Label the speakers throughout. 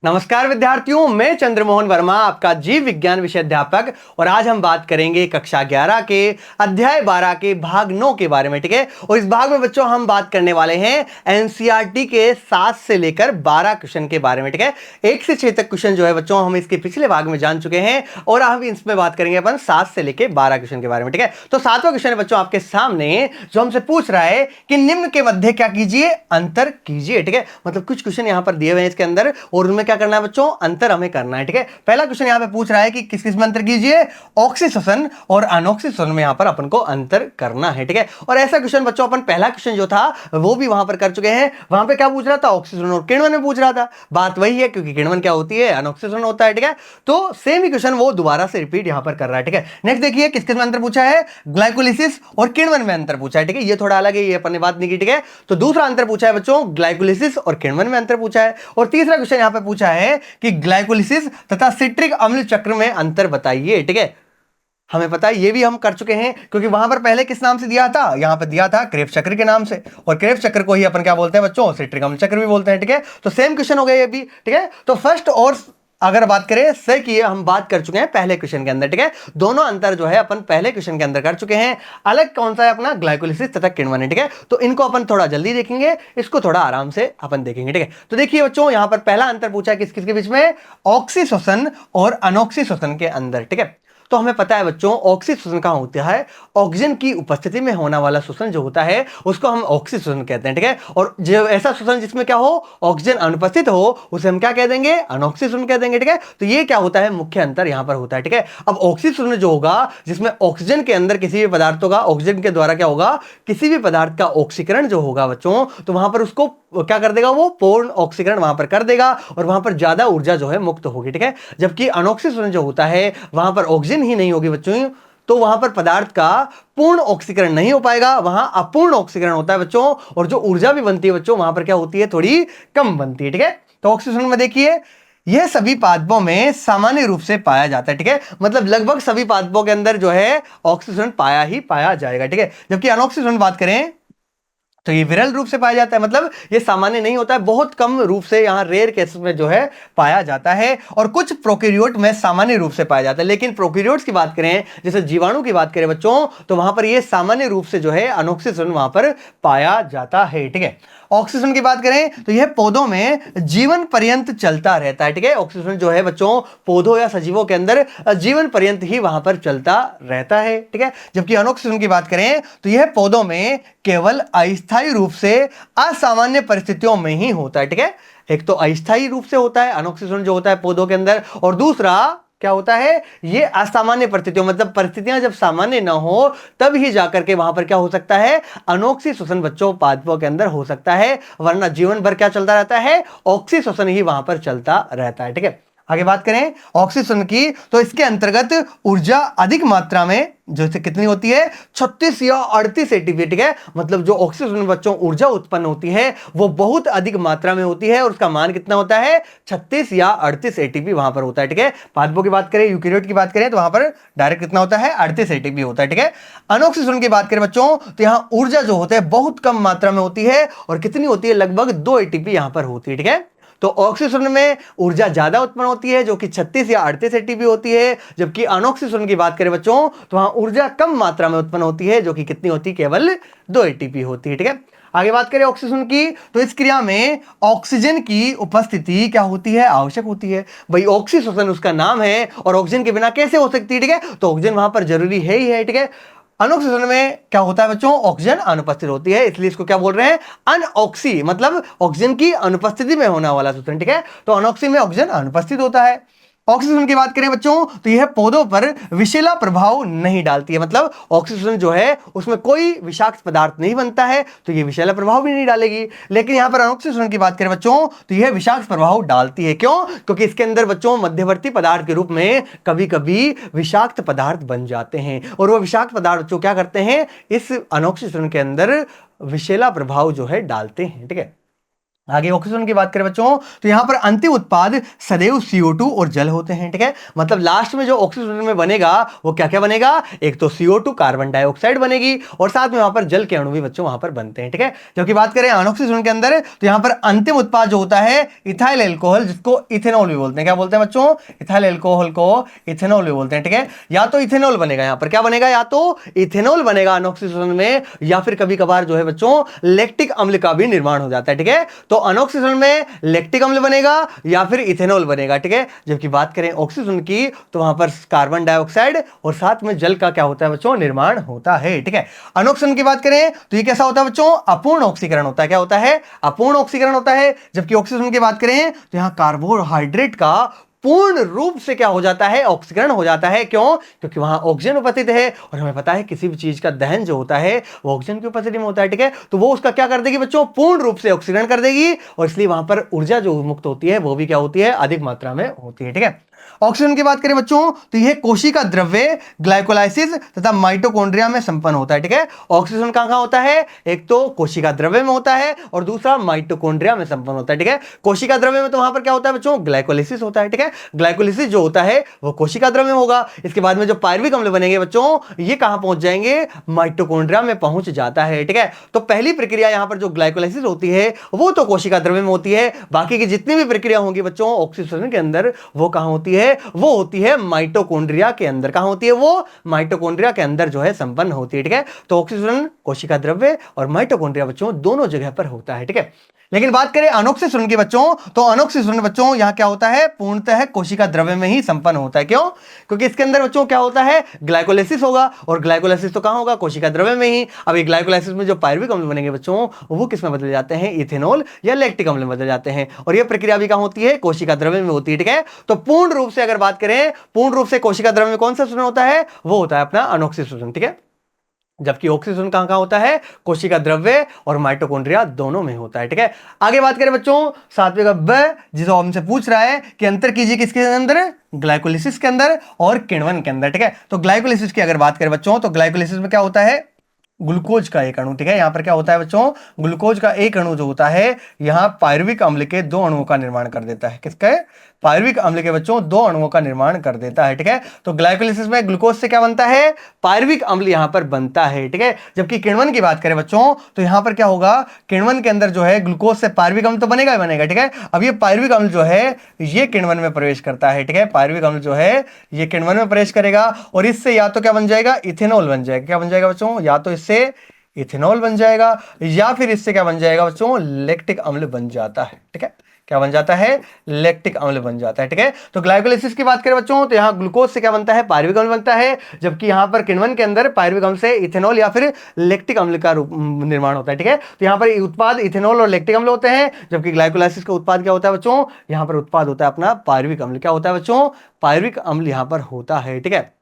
Speaker 1: नमस्कार विद्यार्थियों, मैं चंद्रमोहन वर्मा आपका जीव विज्ञान विषय अध्यापक और आज हम बात करेंगे कक्षा 11 के अध्याय 12 के भाग 9 के बारे में। ठीक है, और इस भाग में बच्चों हम बात करने वाले हैं एनसीईआरटी के 7 से लेकर 12 क्वेश्चन के बारे में। ठीक है, 1 से 6 तक क्वेश्चन जो है बच्चों हम इसके पिछले भाग में जान चुके हैं और हम इसमें बात करेंगे अपन 7 से लेकर 12 क्वेश्चन के बारे में। ठीक है, तो 7वां क्वेश्चन है बच्चों आपके सामने जो हमसे पूछ रहा है कि निम्न के मध्य क्या कीजिए, अंतर कीजिए। ठीक है, मतलब कुछ क्वेश्चन यहां पर दिए हुए हैं इसके अंदर और उनमें क्या करना है बच्चों, अंतर हमें करना है। ठीक है, पहला क्वेश्चन यहां पे पूछ रहा है कि किस किस में अंतर कीजिए, ऑक्सीश्वसन और अनऑक्सीश्वसन में यहां पर अपन को अंतर करना है। ठीक है, और ऐसा क्वेश्चन बच्चों अपन पहला क्वेश्चन जो था वो भी वहां पर कर चुके हैं। वहां पे क्या पूछ रहा था, ऑक्सीजन और किण्वन में पूछ रहा था। बात वही है क्योंकि किण्वन क्या होती है, अनऑक्सीजन होता है। ठीक है, तो सेम ही क्वेश्चन वो दोबारा से रिपीट यहां पर कर रहा है। ठीक है, नेक्स्ट देखिए किस किस में अंतर पूछा है, ग्लाइकोलिसिस और किण्वन में अंतर पूछा है। ठीक है, ये थोड़ा अलग है, ये अपन ने बात नहीं की। ठीक है, तो दूसरा अंतर पूछा है बच्चों ग्लाइकोलिसिस और किण्वन में अंतर पूछा है और तीसरा क्वेश्चन यहां पे पूछा है कि ग्लाइकोलिसिस तथा सिट्रिक अम्ल चक्र में अंतर बताइए। ठीक है, हमें पता है ये भी हम कर चुके हैं क्योंकि वहां पर पहले किस नाम से दिया था, यहां पर दिया था क्रेब्स चक्र के नाम से और क्रेब्स चक्र को ही अपन क्या बोलते हैं बच्चों, सिट्रिक अम्ल चक्र भी बोलते हैं। ठीक है, तो सेम क्वेश्चन हो गया ये भी। ठीक है, तो फर्स्ट और अगर बात करें से की हम बात कर चुके हैं पहले क्वेश्चन के अंदर। ठीक है, दोनों अंतर जो है अपन पहले क्वेश्चन के अंदर कर चुके हैं। अलग कौन सा है अपना, ग्लाइकोलिसिस तथा किण्वन है। ठीक है, तो इनको अपन थोड़ा जल्दी देखेंगे, इसको थोड़ा आराम से अपन देखेंगे। ठीक है, तो देखिए बच्चों यहां पर पहला अंतर पूछा है किस किसके बीच में, ऑक्सीश्वसन और अनऑक्सीश्वसन के अंदर। ठीक है, तो हमें पता है बच्चों ऑक्सीश्वसन कहां होता है, ऑक्सीजन की उपस्थिति में होने वाला श्वसन जो होता है उसको हम ऑक्सीश्वसन कहते हैं। ठीक है, और जो ऐसा श्वसन जिसमें क्या हो, ऑक्सीजन अनुपस्थित हो, उसे हम क्या कह देंगे, अनऑक्सीश्वसन कह देंगे। ठीक है, तो ये क्या होता है, मुख्य अंतर यहां पर होता है। ठीक है, अब ऑक्सीश्वसन जो होगा जिसमें ऑक्सीजन के अंदर किसी भी पदार्थों का ऑक्सीजन के द्वारा क्या होगा, किसी भी पदार्थ का ऑक्सीकरण जो होगा बच्चों, तो वहां पर उसको क्या कर देगा, वो पूर्ण ऑक्सीकरण वहां पर कर देगा और वहां पर ज्यादा ऊर्जा जो है मुक्त होगी। ठीक है, जबकि अनऑक्सीश्वसन जो होता है वहां पर ऑक्सीजन ही नहीं होगी बच्चों, तो वहां पर पदार्थ का पूर्ण ऑक्सीकरण नहीं हो पाएगा, वहां अपूर्ण ऑक्सीकरण होता है बच्चों और जो ऊर्जा भी बनती है बच्चों वहां पर क्या होती है, थोड़ी कम बनती है। ठीक है, तो ऑक्सीजन में देखिए यह सभी पादपों में सामान्य रूप से पाया जाता है। ठीक है, मतलब लगभग सभी पादपों के अंदर जो है ऑक्सीजन पाया ही पाया जाएगा। ठीक है, जबकि अनऑक्सीजन बात करें तो ये विरल रूप से पाया जाता है, मतलब ये सामान्य नहीं होता है, बहुत कम रूप से यहाँ रेयर केसेस में जो है पाया जाता है और कुछ प्रोकैरियोट में सामान्य रूप से पाया जाता है। लेकिन प्रोकैरियोट्स की बात करें, जैसे जीवाणु की बात करें बच्चों, तो वहां पर ये सामान्य रूप से जो है अनऑक्सीजन वहां पर पाया जाता है। ठीक है, ऑक्सीजन की बात करें तो यह पौधों में जीवन पर्यंत चलता रहता है। ठीक है, ऑक्सीजन जो है बच्चों पौधों या सजीवों के अंदर जीवन पर्यंत ही वहां पर चलता रहता है। ठीक है, जबकि अनऑक्सीजन की बात करें तो यह पौधों में केवल अस्थायी रूप से असामान्य परिस्थितियों में ही होता है। ठीक है, एक तो अस्थायी रूप से होता है अनऑक्सीजन जो होता है पौधों के अंदर, और दूसरा क्या होता है, ये असामान्य परिस्थितियों, मतलब परिस्थितियां जब सामान्य ना हो तब ही जाकर के वहां पर क्या हो सकता है, अनऑक्सीश्वसन बच्चों पादपों के अंदर हो सकता है, वरना जीवन भर क्या चलता रहता है, ऑक्सीश्वसन ही वहां पर चलता रहता है। ठीक है, आगे बात करें ऑक्सीजन की तो इसके अंतर्गत ऊर्जा अधिक मात्रा में जो कितनी होती है, 36 या 38 एटीपी। ठीक है, मतलब जो ऑक्सीजन बच्चों ऊर्जा उत्पन्न होती है वो बहुत अधिक मात्रा में होती है और उसका मान कितना होता है, 36 या 38 एटीपी वहां पर होता है। ठीक है, पादपों की बात करें, यूकेरियोट की बात करें तो वहां पर डायरेक्ट कितना होता है, 38 एटीपी होता है। ठीक है, अनऑक्सीजन की बात करें बच्चों तो यहां ऊर्जा जो होता है बहुत कम मात्रा में होती है और कितनी होती है, लगभग 2 एटीपी यहां पर होती है। ठीक है, तो ऑक्सीजन में ऊर्जा ज्यादा उत्पन्न होती है जो कि 36 या 38 एटीपी होती है, जबकि अनऑक्सीजन की बात करें बच्चों तो वहां ऊर्जा कम मात्रा में उत्पन्न होती है जो कि कितनी होती है, केवल 2 एटीपी होती है। ठीक है, आगे बात करें ऑक्सीजन की तो इस क्रिया में ऑक्सीजन की उपस्थिति क्या होती है, आवश्यक होती है। भाई ऑक्सीश्वसन उसका नाम है और ऑक्सीजन के बिना कैसे हो सकती है। ठीक है, तो ऑक्सीजन वहां पर जरूरी है ही है। ठीक है, अनऑक्सीजन में क्या होता है बच्चों, ऑक्सीजन अनुपस्थित होती है, इसलिए इसको क्या बोल रहे हैं, अनऑक्सी, मतलब ऑक्सीजन की अनुपस्थिति में होने वाला श्वसन। ठीक है, तो अनऑक्सी में ऑक्सीजन अनुपस्थित होता है। ऑक्सीजन की बात करें बच्चों तो यह पौधों पर विषैला प्रभाव नहीं डालती है, मतलब ऑक्सीजन जो है उसमें कोई विषाक्त पदार्थ नहीं बनता है तो यह विषैला प्रभाव भी नहीं डालेगी। लेकिन यहां पर अनऑक्सीजन की बात करें बच्चों तो यह विषाक्त प्रभाव डालती है। क्यों, क्योंकि इसके अंदर बच्चों मध्यवर्ती पदार्थ के रूप में कभी कभी विषाक्त पदार्थ बन जाते हैं और वो विषाक्त पदार्थ जो क्या करते हैं, इस अनऑक्सीजन के अंदर विषैला प्रभाव जो है डालते हैं। ठीक है, आगे ऑक्सीजन की बात करें बच्चों तो यहां पर अंतिम उत्पाद सदैव CO2 और जल होते हैं, ठीक है। मतलब लास्ट में जो ऑक्सीजन में बनेगा वो क्या क्या बनेगा, एक तो CO2 कार्बन डाइऑक्साइड बनेगी और साथ में वहां पर जल के अणु भी बच्चों वहां पर बनते हैं, ठीक है। जबकि बात करें अनऑक्सीजन के अंदर तो यहां पर अंतिम उत्पाद जो होता है इथाइल एल्कोहल, जिसको इथेनॉल भी बोलते हैं। क्या बोलते हैं बच्चों, इथाइल एल्कोहल को इथेनॉल भी बोलते हैं, ठीक है। या तो इथेनॉल बनेगा, यहां पर क्या बनेगा, या तो इथेनॉल बनेगा अनऑक्सीजन में, या फिर कभी कभार जो है बच्चों लैक्टिक अम्ल का भी निर्माण हो जाता है, ठीक है। तो अनऑक्सीजन में लैक्टिक अम्ल बनेगा या फिर इथेनॉल बनेगा, ठीक है। जबकि बात करें ऑक्सीजन की तो वहां पर कार्बन डाइऑक्साइड और साथ में जल का क्या होता है बच्चों, निर्माण होता है, ठीक है। अनऑक्सीजन की बात करें तो ये कैसा होता है बच्चों, अपूर्ण ऑक्सीकरण होता है। क्या होता है, अपूर्ण ऑक्सीकरण होता है। जबकि ऑक्सीजन की बात करें तो यहां कार्बोहाइड्रेट का पूर्ण रूप से क्या हो जाता है, ऑक्सीकरण हो जाता है। क्यों, क्योंकि वहां ऑक्सीजन उपस्थित है और हमें पता है किसी भी चीज का दहन जो होता है वो ऑक्सीजन की उपस्थिति में होता है, ठीक है। तो वो उसका क्या कर देगी बच्चों, पूर्ण रूप से ऑक्सीकरण कर देगी और इसलिए वहां पर ऊर्जा जो मुक्त होती है वो भी क्या होती है, अधिक मात्रा में होती है, ठीक है। ऑक्सीजन की बात करें बच्चों तो यह कोशिका द्रव्य ग्लाइकोलाइसिस तथा माइटोकॉन्ड्रिया में संपन्न होता है, ठीक है। ऑक्सीजन कहां होता है, एक तो कोशिका द्रव्य में होता है और दूसरा माइटोकॉन्ड्रिया में संपन्न होता है, ठीक है। कोशिका द्रव्य में तो वहां पर क्या होता है बच्चों, ग्लाइकोलाइसिस होता है, ठीक है। ग्लाइकोलाइसिस जो होता है वो कोशिका द्रव्य में होगा। इसके बाद में जो पायरुविक अम्ल बनेंगे बच्चों ये कहां पहुंच जाएंगे, माइटोकॉन्ड्रिया में पहुंच जाता है, ठीक है। तो पहली प्रक्रिया यहां पर जो ग्लाइकोलाइसिस होती है वो तो कोशिका द्रव्य में होती है, बाकी की जितनी भी प्रक्रिया होंगी बच्चों ऑक्सीजन के अंदर वो कहां होती है, वो होती है माइटोकॉन्ड्रिया के अंदर। कहां होती है वो, माइटोकॉन्ड्रिया के अंदर जो है संपन्न होती है, ठीक है। तो ऑक्सीजन कोशिका द्रव्य और माइटोकॉन्ड्रिया बच्चों दोनों जगह पर होता है, ठीक है। लेकिन बात करें अनॉक्सीजन की बच्चों तो अनॉक्सीजन बच्चों यहां क्या होता है, पूर्णतः कोशिका द्रव्य में ही संपन्न होता है। क्यों, क्योंकि इसके अंदर बच्चों क्या होता है, ग्लाइकोलाइसिस होगा और ग्लाइकोलाइसिस तो कहां होगा, कोशिका द्रव्य में ही। अब ये ग्लाइकोलाइसिस में जो पायरुविक अम्ल बनेंगे बच्चों वो किस में बदल जाते हैं, इथेनॉल या लैक्टिक अम्ल में बदल जाते हैं और यह प्रक्रिया भी कहां होती है, कोशिका द्रव्य में होती है, ठीक है। तो पूर्ण रूप से अगर बात करें, पूर्ण रूप से कोशिका द्रव्य में कौन सा सूचन होता है, वो होता है अपना अनॉक्सीजन, ठीक है। जबकि ऑक्सीजन कहां कहां होता है, कोशिका द्रव्य और माइटोकॉन्ड्रिया दोनों में होता है, ठीक है। आगे बात करें बच्चों सातवें का ब, जिसको हमसे पूछ रहा है कि अंतर कीजिए किसके अंदर, ग्लाइकोलिसिस के अंदर और किण्वन के अंदर, ठीक है। तो ग्लाइकोलिसिस की अगर बात करें बच्चों तो ग्लाइकोलिसिस में क्या होता है, ग्लूकोज का एक अणु, ठीक है। यहां पर क्या होता है बच्चों, ग्लूकोज का एक अणु जो होता है यहां पायरुविक अम्ल के दो अणुओं का निर्माण कर देता है। किसका, पायरुविक अम्ल के बच्चों दो अणुओं का निर्माण कर देता है, ठीक है। तो ग्लाइकोलिसिस में ग्लूकोज से क्या बनता है, पायरुविक अम्ल यहां पर बनता है, ठीक है। जबकि किण्वन की बात करें बच्चों तो यहां पर क्या होगा, किण्वन के अंदर जो है ग्लूकोज से पायरुविक अम्ल तो बनेगा ही बनेगा, ठीक है। अब ये पायरुविक अम्ल जो है ये किण्वन में प्रवेश करता है, ठीक है। पायरुविक अम्ल जो है ये किण्वन में प्रवेश करेगा और इससे या तो क्या बन जाएगा, इथेनॉल बन जाएगा। क्या बन जाएगा बच्चों, या तो इससे इथेनॉल बन जाएगा या फिर इससे क्या बन जाएगा बच्चों, लैक्टिक अम्ल बन जाता है, ठीक है। क्या बन जाता है, लैक्टिक अम्ल बन जाता है, ठीक है। तो ग्लाइकोलाइसिस की बात करें बच्चों तो यहां ग्लूकोज से क्या बनता है, पायरुविक अम्ल बनता है। जबकि यहां पर किण्वन के अंदर पायरुविक अम्ल से इथेनॉल या फिर लैक्टिक अम्ल का निर्माण होता है, ठीक है। तो यहां पर उत्पाद इथेनॉल और लैक्टिक अम्ल होते हैं, जबकि ग्लाइकोलाइसिस का उत्पाद क्या होता है बच्चों, यहां पर उत्पाद होता है अपना पायरुविक अम्ल। क्या होता है बच्चों, पायरुविक अम्ल यहां पर होता है, ठीक है।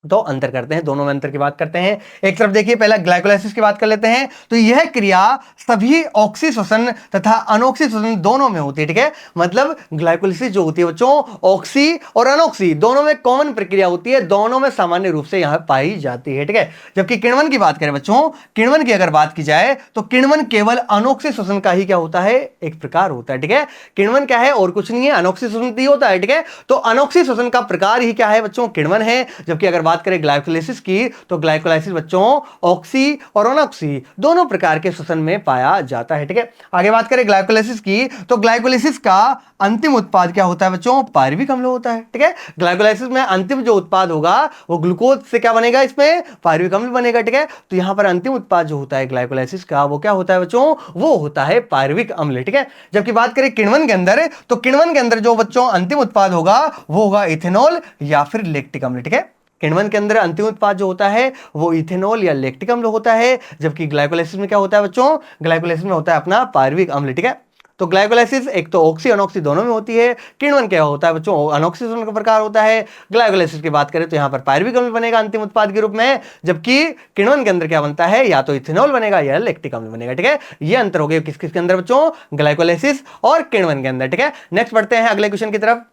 Speaker 1: तो अंतर करते हैं, दोनों में अंतर की बात करते हैं। एक तरफ देखिए पहला ग्लाइकोलाइसिस की बात कर लेते हैं। तो यह क्रिया सभी ऑक्सीशोषण तथा अनऑक्सीशोषण दोनों में होती है, ठीक है। मतलब ग्लाइकोलाइसिस जो होती है बच्चों ऑक्सी और अनऑक्सी दोनों में कॉमन प्रक्रिया होती है, दोनों में सामान्य रूप से यहां पाई जाती है, ठीक है। जबकि किण्वन की बात करें बच्चों, किण्वन की अगर बात की जाए तो किण्वन केवल अनऑक्सीशोषण का ही क्या होता है, एक प्रकार होता है, ठीक है। किण्वन क्या है और कुछ नहीं है, अनऑक्सीशोषण ही होता है, ठीक है। तो अनऑक्सीशोषण का प्रकार ही क्या है बच्चों, किण्वन है। जबकि अगर बात करें ग्लाइकोलाइसिस की तो ग्लाइकोलाइसिस बच्चों ऑक्सी और अनऑक्सी दोनों प्रकार के श्वसन में पाया जाता है, ठीक है। आगे बात करें ग्लाइकोलाइसिस की तो ग्लाइकोलाइसिस का अंतिम उत्पाद क्या होता है बच्चों, पायरुविक अम्ल होता है, ठीक है। ग्लाइकोलाइसिस में अंतिम जो उत्पाद होगा वो ग्लूकोज से क्या बनेगा, इसमें पायरुविक अम्ल बनेगा, ठीक है। तो यहां पर अंतिम उत्पाद जो होता है ग्लाइकोलाइसिस का वो क्या होता है बच्चों, वो होता है पायरुविक अम्ल, ठीक है। जबकि बात करें किण्वन के अंदर तो किण्वन के अंदर जो बच्चों अंतिम उत्पाद होगा वो होगा इथेनॉल या फिर लैक्टिक अम्ल, ठीक है। किण्वन के अंदर अंतिम उत्पाद जो होता है वो इथेनॉल या लैक्टिक अम्ल होता है। जबकि ग्लाइकोलाइसिस में क्या होता है बच्चों, ग्लाइकोलाइसिस में होता है अपना पायरुविक अम्ल, ठीक है। तो ग्लाइकोलाइसिस एक तो ऑक्सी अनऑक्सी दोनों में होती है। किण्वन क्या होता है बच्चों, अनऑक्सीजन का प्रकार होता है। ग्लाइकोलाइसिस की बात करें तो यहां पर पायरुविक अम्ल बनेगा अंतिम उत्पाद के रूप में। जबकि किण्वन के अंदर क्या बनता है, या तो इथेनॉल बनेगा या लैक्टिक अम्ल बनेगा, ठीक है। ये अंतर हो गया किस किसके अंदर बच्चों, ग्लाइकोलाइसिस और किण्वन के अंदर, ठीक है। नेक्स्ट बढ़ते हैं अगले क्वेश्चन की तरफ।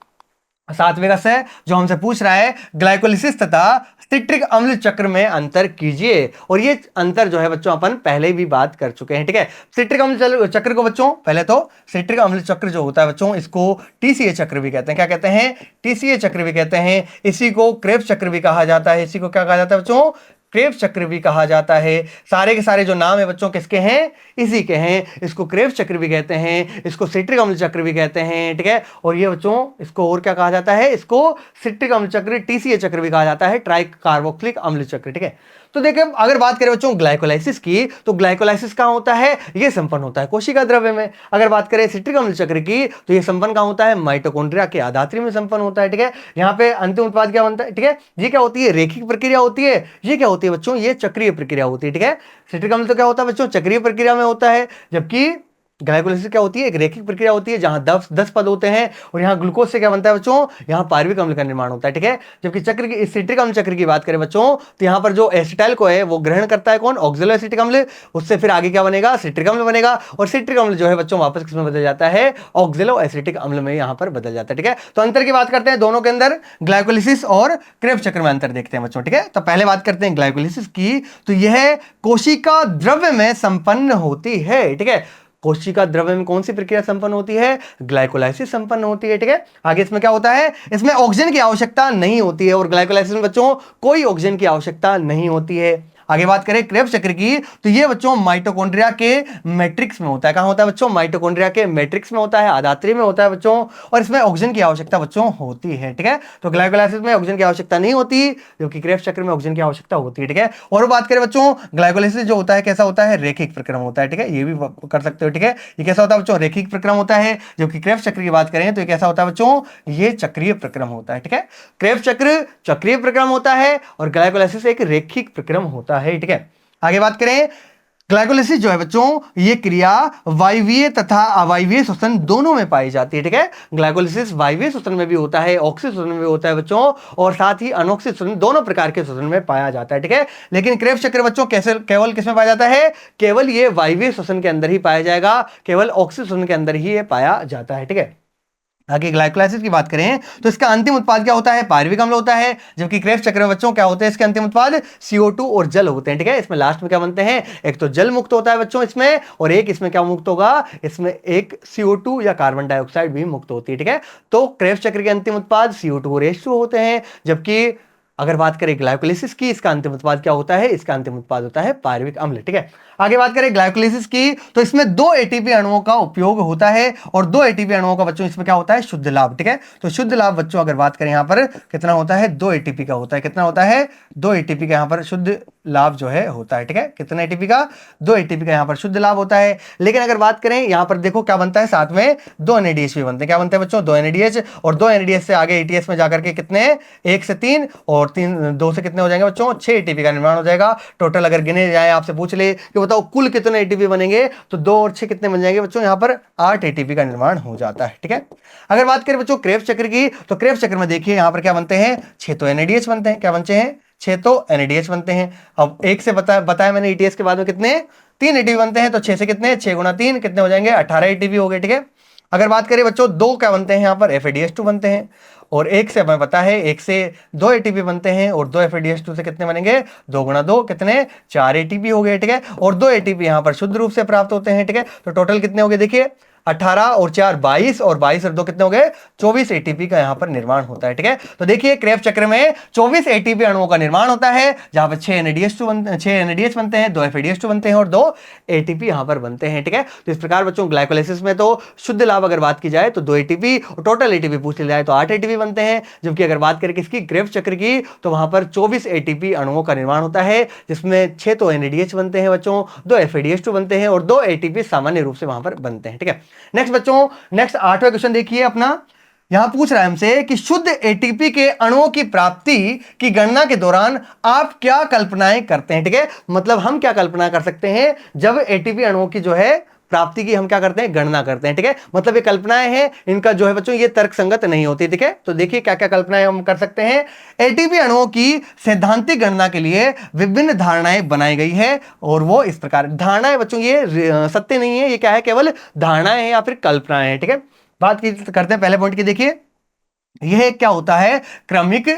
Speaker 1: सातवें का है जो हमसे पूछ रहा है ग्लाइकोलिसिस तथा सिट्रिक अम्ल चक्र में अंतर कीजिए। और ये अंतर जो है बच्चों अपन पहले भी बात कर चुके हैं, ठीक है। सिट्रिक अम्ल चक्र को बच्चों, पहले तो सिट्रिक अम्ल चक्र जो होता है बच्चों, इसको टीसीए चक्र भी कहते हैं। क्या कहते हैं? टीसीए चक्र भी कहते हैं। इसी को क्रेब्स चक्र भी कहा जाता है। इसी को क्या कहा जाता है बच्चों? क्रेब्स चक्र भी कहा जाता है। सारे के सारे जो नाम है बच्चों किसके हैं? इसी के हैं। इसको क्रेब्स चक्र भी कहते हैं, इसको सिट्रिक अम्ल चक्र भी कहते हैं, ठीक है। और ये बच्चों इसको और क्या कहा जाता है? इसको सिट्रिक अम्ल चक्र, टीसीए चक्र भी कहा जाता है, ट्राई कार्बोक्सिलिक अम्ल चक्र, ठीक है। तो देखिए अगर बात करें बच्चों ग्लाइकोलाइसिस की, तो ग्लाइकोलाइसिस कहां होता है? ये संपन्न होता है कोशिका द्रव्य में। अगर बात करें सिट्रिक अम्ल चक्र की, तो ये संपन्न कहां होता है? माइटोकॉन्ड्रिया के आधात्री में संपन्न होता है, ठीक है। यहाँ पे अंतिम उत्पाद क्या बनता है, ठीक है। ये क्या होती है? रेखिक प्रक्रिया होती है। ये क्या होती है बच्चों? ये चक्रीय प्रक्रिया होती है, ठीक है। सिट्रिक अम्ल तो क्या होता है बच्चों? चक्रीय प्रक्रिया में होता है, जबकि ग्लाइकोलाइसिस क्या होती है? एक रेखिक प्रक्रिया होती है जहां 10 पद होते हैं और यहां ग्लूकोज से क्या बनता है बच्चों? यहां पार्विक अम्ल का निर्माण होता है, ठीक है। जबकि चक्र की सिट्रिक अम्ल चक्र की बात करें बच्चों, तो यहां पर जो एसिटाइल को है वो ग्रहण करता है कौन? ऑक्जेलो एसिटिक अम्ल। उससे फिर आगे क्या बनेगा? सिट्रिक अम्ल बनेगा। और सिट्रिक अम्ल जो है बच्चों वापस किसमें बदल जाता है? ऑक्जेलो एसिटिक अम्ल में यहां पर बदल जाता है, ठीक है। तो अंतर की बात करते हैं दोनों के अंदर, ग्लाइकोलिसिस और क्रेब्स चक्र में अंतर देखते हैं बच्चों, ठीक है। तो पहले बात करते हैं ग्लाइकोलिसिस की, तो यह कोशिका द्रव्य में संपन्न होती है, ठीक है। कोशिका द्रव्य में कौन सी प्रक्रिया संपन्न होती है? ग्लाइकोलाइसिस संपन्न होती है, ठीक है। आगे इसमें क्या होता है? इसमें ऑक्सीजन की आवश्यकता नहीं होती है, और ग्लाइकोलाइसिस में बच्चों कोई ऑक्सीजन की आवश्यकता नहीं होती है। आगे बात करें क्रेब्स चक्र की, तो ये बच्चों माइटोकॉन्ड्रिया के मैट्रिक्स में होता है। कहां होता है बच्चों? माइटोकॉन्ड्रिया के मैट्रिक्स में होता है, आधात्री में होता है बच्चों। और इसमें ऑक्सीजन की आवश्यकता बच्चों होती है, ठीक है। तो ग्लाइकोलाइसिस में ऑक्सीजन की आवश्यकता नहीं होती, जबकि क्रेब्स चक्र में ऑक्सीजन की आवश्यकता होती है, ठीक है। और बात करें बच्चों ग्लाइकोलाइसिस जो होता है कैसा होता है? रेखिक प्रक्रम होता है, ठीक है। ये भी कर सकते हो, ठीक है। ये कैसा होता है बच्चों? रेखिक प्रक्रम होता है। जबकि क्रेब्स चक्र की बात करें तो ये कैसा होता है बच्चों? ये चक्रीय प्रक्रम होता है, ठीक है। क्रेब्स चक्र चक्रीय प्रक्रम होता है और ग्लाइकोलाइसिस एक रेखिक प्रक्रम होता है, ठीक है। आगे बात करें ग्लाइकोलाइसिस जो है बच्चों, ये क्रिया वायवीय तथा अवायवीय श्वसन दोनों में पाई जाती है, ठीक है। ग्लाइकोलाइसिस वायवीय श्वसन में भी होता है, ऑक्सीय श्वसन में भी होता है बच्चों, और साथ ही अनॉक्सिय श्वसन, दोनों प्रकार के श्वसन में पाया जाता है, ठीक है। लेकिन क्रेब्स चक्र बच्चों कैसे केवल किसमें पाया जाता है? केवल ये वायवीय श्वसन के अंदर ही पाया जाएगा, केवल ऑक्सीय श्वसन के अंदर ही ये पाया जाता है, ठीक है। आगे ग्लाइकोलाइसिस की बात करें तो इसका अंतिम उत्पाद क्या होता है? पार्विक अम्ल होता है। जबकि क्रेब्स चक्र में बच्चों क्या होते हैं? इसके अंतिम उत्पाद CO2 और जल होते हैं, ठीक है। इसमें लास्ट में क्या बनते हैं? एक तो जल मुक्त होता है बच्चों इसमें, और एक इसमें क्या मुक्त होगा? इसमें एक CO2 या कार्बन डाइऑक्साइड भी मुक्त होती है, ठीक है। तो क्रेब्स चक्र के अंतिम उत्पाद CO2 और H2 होते हैं। जबकि अगर बात करें ग्लाइकोलाइसिस की, इसका अंतिम उत्पाद क्या होता है? इसका अंतिम उत्पाद होता है पार्विक अम्ल, ठीक है। आगे बात करें ग्लाइकोलाइसिस की, तो इसमें 2 एटीपी अणुओं का उपयोग होता है, और 2 एटीपी अणुओं का बच्चों इसमें क्या होता है? शुद्ध लाभ, ठीक है। तो शुद्ध लाभ बच्चों अगर बात करें यहां पर कितना होता है? 2 एटीपी का होता है। कितना होता है? 2 एटीपी का यहां पर शुद्ध लाभ जो है होता है, ठीक है। कितना एटीपी का? 2 एटीपी का यहां पर शुद्ध लाभ होता है। लेकिन अगर बात करें यहां पर देखो क्या बनता है, साथ में 2 NADH भी बनते हैं। क्या बनते हैं बच्चों? 2 NADH, और 2 NADH से आगे ATS में जाकर के कितने? 1 से 3, और 2 से कितने हो जाएंगे बच्चों? 6 एटीपी का निर्माण हो जाएगा। टोटल अगर गिने जाए, आपसे पूछ ले कि बताओ कुल कितने एटीपी बनेंगे, तो 2 और 6 कितने बन जाएंगे बच्चों? यहां पर 8 एटीपी का निर्माण हो जाता है, ठीक है। अगर बात करें बच्चों क्रेब्स चक्र की, तो क्रेब्स चक्र में देखिए यहां पर क्या बनते हैं? 6 तो NADH बनते हैं। क्या बनते हैं? 6 तो NADH बनते हैं। अब 1 से बताया मैंने ETS के बाद में कितने? 3 एटीपी बनते हैं। तो 6 से कितने? 6 गुना 3 कितने हो जाएंगे? 18 एटीपी हो गए, ठीक है। अगर बात करें बच्चों 2 क्या बनते हैं यहां पर? FADH2 बनते हैं। और 1 से हमें पता है 1 से 2 एटीपी बनते हैं, और 2 FADH2 से कितने बनेंगे? 2 गुना 2 कितने? 4 एटीपी हो गए, ठीक है। और 2 एटीपी यहां पर शुद्ध रूप से प्राप्त होते हैं, ठीक है। तो टोटल कितने हो गए देखिए? 18 और 4 22, और 22 और 2 कितने हो गए? 24 एटीपी का यहां पर निर्माण होता है, ठीक है। तो देखिए क्रेब्स चक्र में 24 एटीपी अणुओं का निर्माण होता है, जहां पर 6 NADH बनते हैं, 2 FADH2 बनते हैं, और 2 एटीपी यहां पर बनते हैं, ठीक है। तो इस प्रकार बच्चों ग्लाइकोलाइसिस में तो शुद्ध लाभ अगर बात की जाए तो 2 एटीपी, और टोटल एटीपी पूछ लिया जाए तो 8 एटीपी बनते हैं। जबकि अगर बात करें किसकी? क्रेब्स चक्र की, तो वहां पर 24 एटीपी अणुओं का निर्माण होता है, जिसमें 6 तो NADH बनते हैं बच्चों, 2 FADH2 बनते हैं, और 2 एटीपी सामान्य रूप से वहां पर बनते हैं, ठीक है। नेक्स्ट बच्चों, नेक्स्ट 8वां क्वेश्चन देखिए अपना। यहां पूछ रहा है हमसे कि शुद्ध एटीपी के अणुओं की प्राप्ति की गणना के दौरान आप क्या कल्पनाएं करते हैं, ठीक है। मतलब हम क्या कल्पना कर सकते हैं जब एटीपी अणुओं की जो है प्राप्ति की हम क्या करते हैं? गणना करते हैं, ठीक है। मतलब ये कल्पनाएं हैं, इनका जो है बच्चों ये तर्क संगत नहीं होती, ठीक है। तो देखिए क्या क्या कल्पनाएं हम कर सकते हैं। एटीपी अणुओं की सैद्धांतिक गणना के लिए विभिन्न धारणाएं बनाई गई है, और वो इस प्रकार धारणाएं बच्चों ये सत्य नहीं है, ये क्या है? केवल धारणाएं हैं या फिर कल्पनाएं हैं, ठीक है। बात करते हैं पहले पॉइंट की, देखिए यह क्या होता है, क्रमिक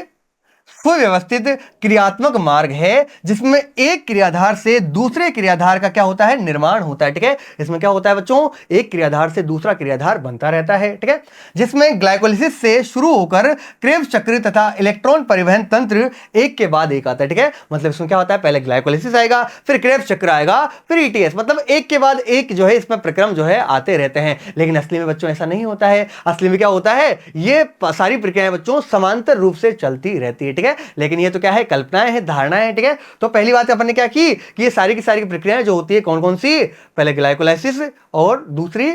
Speaker 1: सुव्यवस्थित क्रियात्मक मार्ग है जिसमें एक क्रियाधार से दूसरे क्रियाधार का क्या होता है, निर्माण होता है। ठीक है, इसमें क्या होता है बच्चों, एक क्रियाधार से दूसरा क्रियाधार बनता रहता है। ठीक है, जिसमें ग्लाइकोलिसिस से शुरू होकर क्रेब्स चक्र तथा इलेक्ट्रॉन परिवहन तंत्र एक के बाद एक आता है। ठीक है, मतलब इसमें क्या होता है, पहले ग्लाइकोलिसिस आएगा, फिर क्रेब्स चक्र आएगा, फिर ईटीएस, मतलब एक के बाद एक जो है इसमें प्रक्रम जो है आते रहते हैं। लेकिन असली में बच्चों ऐसा नहीं होता है। असली में क्या होता है, ये सारी प्रक्रियाएं बच्चों समांतर रूप से चलती रहती है। ठीक है, लेकिन ये तो क्या है, कल्पनाएं हैं, धारणाएं हैं। ठीक है, तो पहली बात अपन ने क्या की कि ये सारी की सारी प्रक्रियाएं जो होती है कौन कौन सी, पहले ग्लाइकोलाइसिस और दूसरी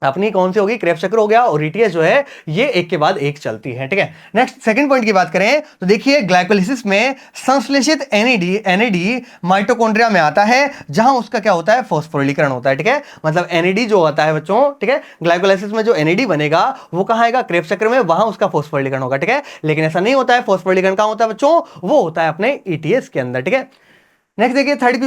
Speaker 1: अपनी कौन सी होगी, क्रेब्स चक्र हो गया, और ईटीएस जो है ये एक के बाद एक चलती है। ठीक है, नेक्स्ट सेकंड पॉइंट की बात करें तो देखिए ग्लाइकोलिसिस में संश्लेषित एनएडी माइटोकॉन्ड्रिया में आता है जहां उसका क्या होता है, फॉस्फोरिलीकरण होता है। ठीक है, मतलब एनएडी जो होता है बच्चों, ठीक है, ग्लाइकोलिसिस में जो एनएडी बनेगा वो कहां आएगा, क्रेब्स चक्र में, वहां उसका फॉस्फोरिलीकरण होगा। ठीक है, लेकिन ऐसा नहीं होता है, फॉस्फोरिलीकरण कहां होता है बच्चों, वो होता है अपने ईटीएस के अंदर। ठीक है, नेक्स्ट देखिए थर्ड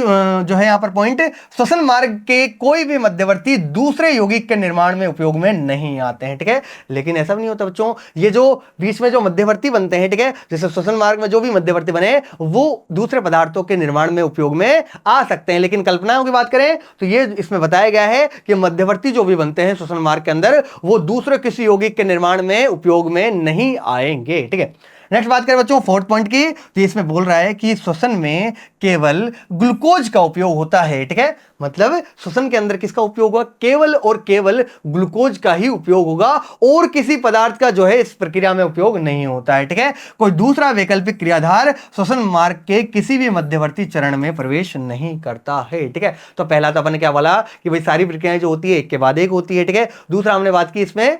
Speaker 1: जो है यहां पर पॉइंट, श्वसन मार्ग के कोई भी मध्यवर्ती दूसरे यौगिक के निर्माण में उपयोग में नहीं आते हैं। ठीक है, लेकिन ऐसा भी नहीं होता बच्चों, ये जो बीच में जो मध्यवर्ती बनते हैं, ठीक है, जैसे श्वसन मार्ग में जो भी मध्यवर्ती बने वो दूसरे पदार्थों के निर्माण में उपयोग में आ सकते हैं। लेकिन कल्पनाओं की बात करें तो ये इसमें बताया गया है कि मध्यवर्ती जो भी बनते हैं श्वसन मार्ग के अंदर वो दूसरे किसी यौगिक के निर्माण में उपयोग में नहीं आएंगे। ठीक है, नेक्स्ट बात करें बच्चों फोर्थ पॉइंट की, तो इसमें बोल रहा है कि श्वसन में केवल ग्लूकोज का उपयोग होता है। ठीक है, मतलब श्वसन के अंदर किसका उपयोग होगा, केवल और केवल ग्लूकोज का ही उपयोग होगा, और किसी पदार्थ का जो है इस प्रक्रिया में उपयोग नहीं होता है। ठीक है, कोई दूसरा वैकल्पिक क्रियाधार श्वसन मार्ग के किसी भी मध्यवर्ती चरण में प्रवेश नहीं करता है। ठीक है, तो पहला तो अपन ने क्या बोला कि भाई सारी प्रक्रियाएं जो होती है एक के बाद एक होती है। ठीक है, दूसरा हमने बात की इसमें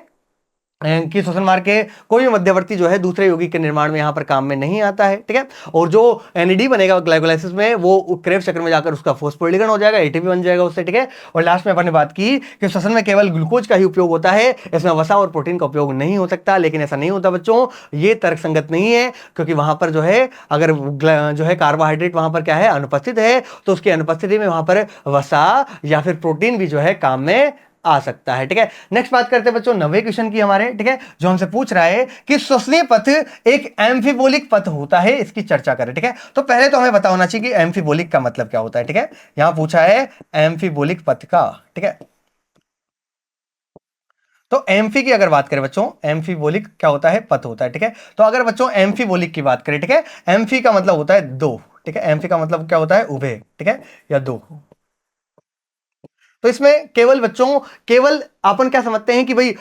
Speaker 1: कि श्वसन मार्ग के कोई भी मध्यवर्ती जो है दूसरे यौगिक के निर्माण में यहां पर काम में नहीं आता है। ठीक है, और जो एनएडी बनेगा ग्लाइकोलाइसिस में वो क्रेब्स चक्र में जाकर उसका फॉस्फोरिलीकरण हो जाएगा, एटीपी बन जाएगा उससे। ठीक है, और लास्ट में अपन ने बात की कि श्वसन में केवल ग्लूकोज का ही उपयोग होता है, इसमें वसा और प्रोटीन का उपयोग नहीं हो सकता। लेकिन ऐसा नहीं होता बच्चों, ये तर्कसंगत नहीं है, क्योंकि वहां पर जो है अगर जो है कार्बोहाइड्रेट वहां पर क्या है, अनुपस्थित है, तो उसकी अनुपस्थिति में वहां पर वसा या फिर प्रोटीन भी जो है काम में आ सकता है। ठीक है, नेक्स्ट बात करते हैं बच्चों 90वें क्वेश्चन की हमारे। ठीक है, जो हमसे पूछ रहा है कि श्वसनीय पथ एक एम्फिबोलिक पथ होता है, इसकी चर्चा करें। ठीक है, तो पहले तो हमें पता होना चाहिए कि एम्फिबोलिक का मतलब क्या होता है। ठीक है, यहां पूछा है एम्फिबोलिक पथ का। ठीक है, तो एम्फी की अगर बात करें बच्चों, एम्फिबोलिक क्या होता है, पथ होता है। ठीक है, तो अगर बच्चों एम्फिबोलिक की बात करें, ठीक है, एम्फी का मतलब होता है दो। ठीक है, एम्फी का मतलब क्या होता है, उभय। ठीक है, या दो। तो इसमें केवल बच्चों, केवल अपन क्या समझते हैं कि भाई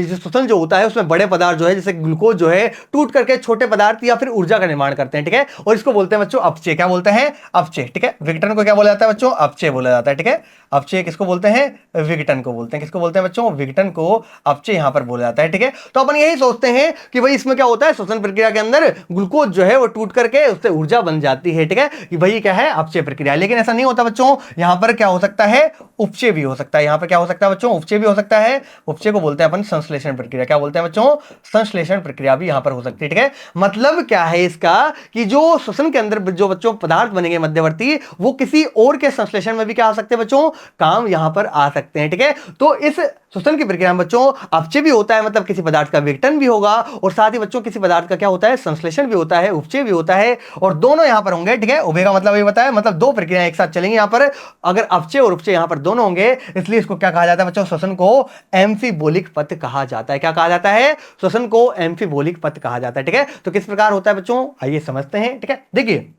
Speaker 1: श्वसन जो होता है उसमें बड़े पदार्थ जो है जैसे ग्लूकोज जो है टूट करके छोटे पदार्थ या फिर ऊर्जा का निर्माण करते हैं। ठीक है, और इसको बोलते हैं बच्चों अपचय। क्या बोलते हैं, अपचय। ठीक है, विघटन को क्या बोला जाता है बच्चों, अपचय बोला जाता है। ठीक है, अपचय किसको बोलते हैं, विघटन को बोलते हैं। किसको बोलते हैं बच्चों, विघटन को अपचय यहां पर बोला जाता है। ठीक है, तो अपन यही सोचते हैं कि भाई इसमें क्या होता है, श्वसन प्रक्रिया के अंदर ग्लूकोज जो है वो टूट करके उससे ऊर्जा बन जाती है। ठीक है, कि भाई क्या है, अपचय प्रक्रिया। लेकिन ऐसा नहीं होता बच्चों, यहां पर क्या हो सकता है, उपचय भी हो सकता है। यहां पर क्या हो सकता है बच्चों, उपचय भी हो सकता है। उपचय को बोलते हैं अपन संश्लेषण प्रक्रिया। क्या बोलते हैं बच्चों, संश्लेषण प्रक्रिया भी यहां पर हो सकती है। ठीक है, मतलब क्या है इसका कि जो श्वसन के अंदर जो बच्चों पदार्थ बनेंगे मध्यवर्ती, वो किसी और के संश्लेषण में भी क्या आ सकते हैं बच्चों, काम यहां पर आ सकते हैं। ठीक है, तो इस श्वसन की प्रक्रिया में बच्चों अपचय भी होता है, मतलब किसी पदार्थ का विघटन भी होगा, और साथ ही बच्चों किसी पदार्थ का क्या होता है, संश्लेषण भी होता है, उपचय भी होता है, और दोनों यहां पर होंगे। ठीक है, उभय का मतलब ये बताया, मतलब दो प्रक्रियाएं एक साथ चलेंगी यहां पर, अगर अपचय और उपचय यहां पर दोनों होंगे, इसलिए इसको क्या कहा जाता है बच्चों, श्वसन को एम्फिबोलिक पथ कहा जाता है। क्या कहा जाता है, श्वसन को एम्फिबोलिक पथ कहा जाता है। ठीक है, तो किस प्रकार होता है बच्चों, आइए समझते हैं। ठीक है, देखिए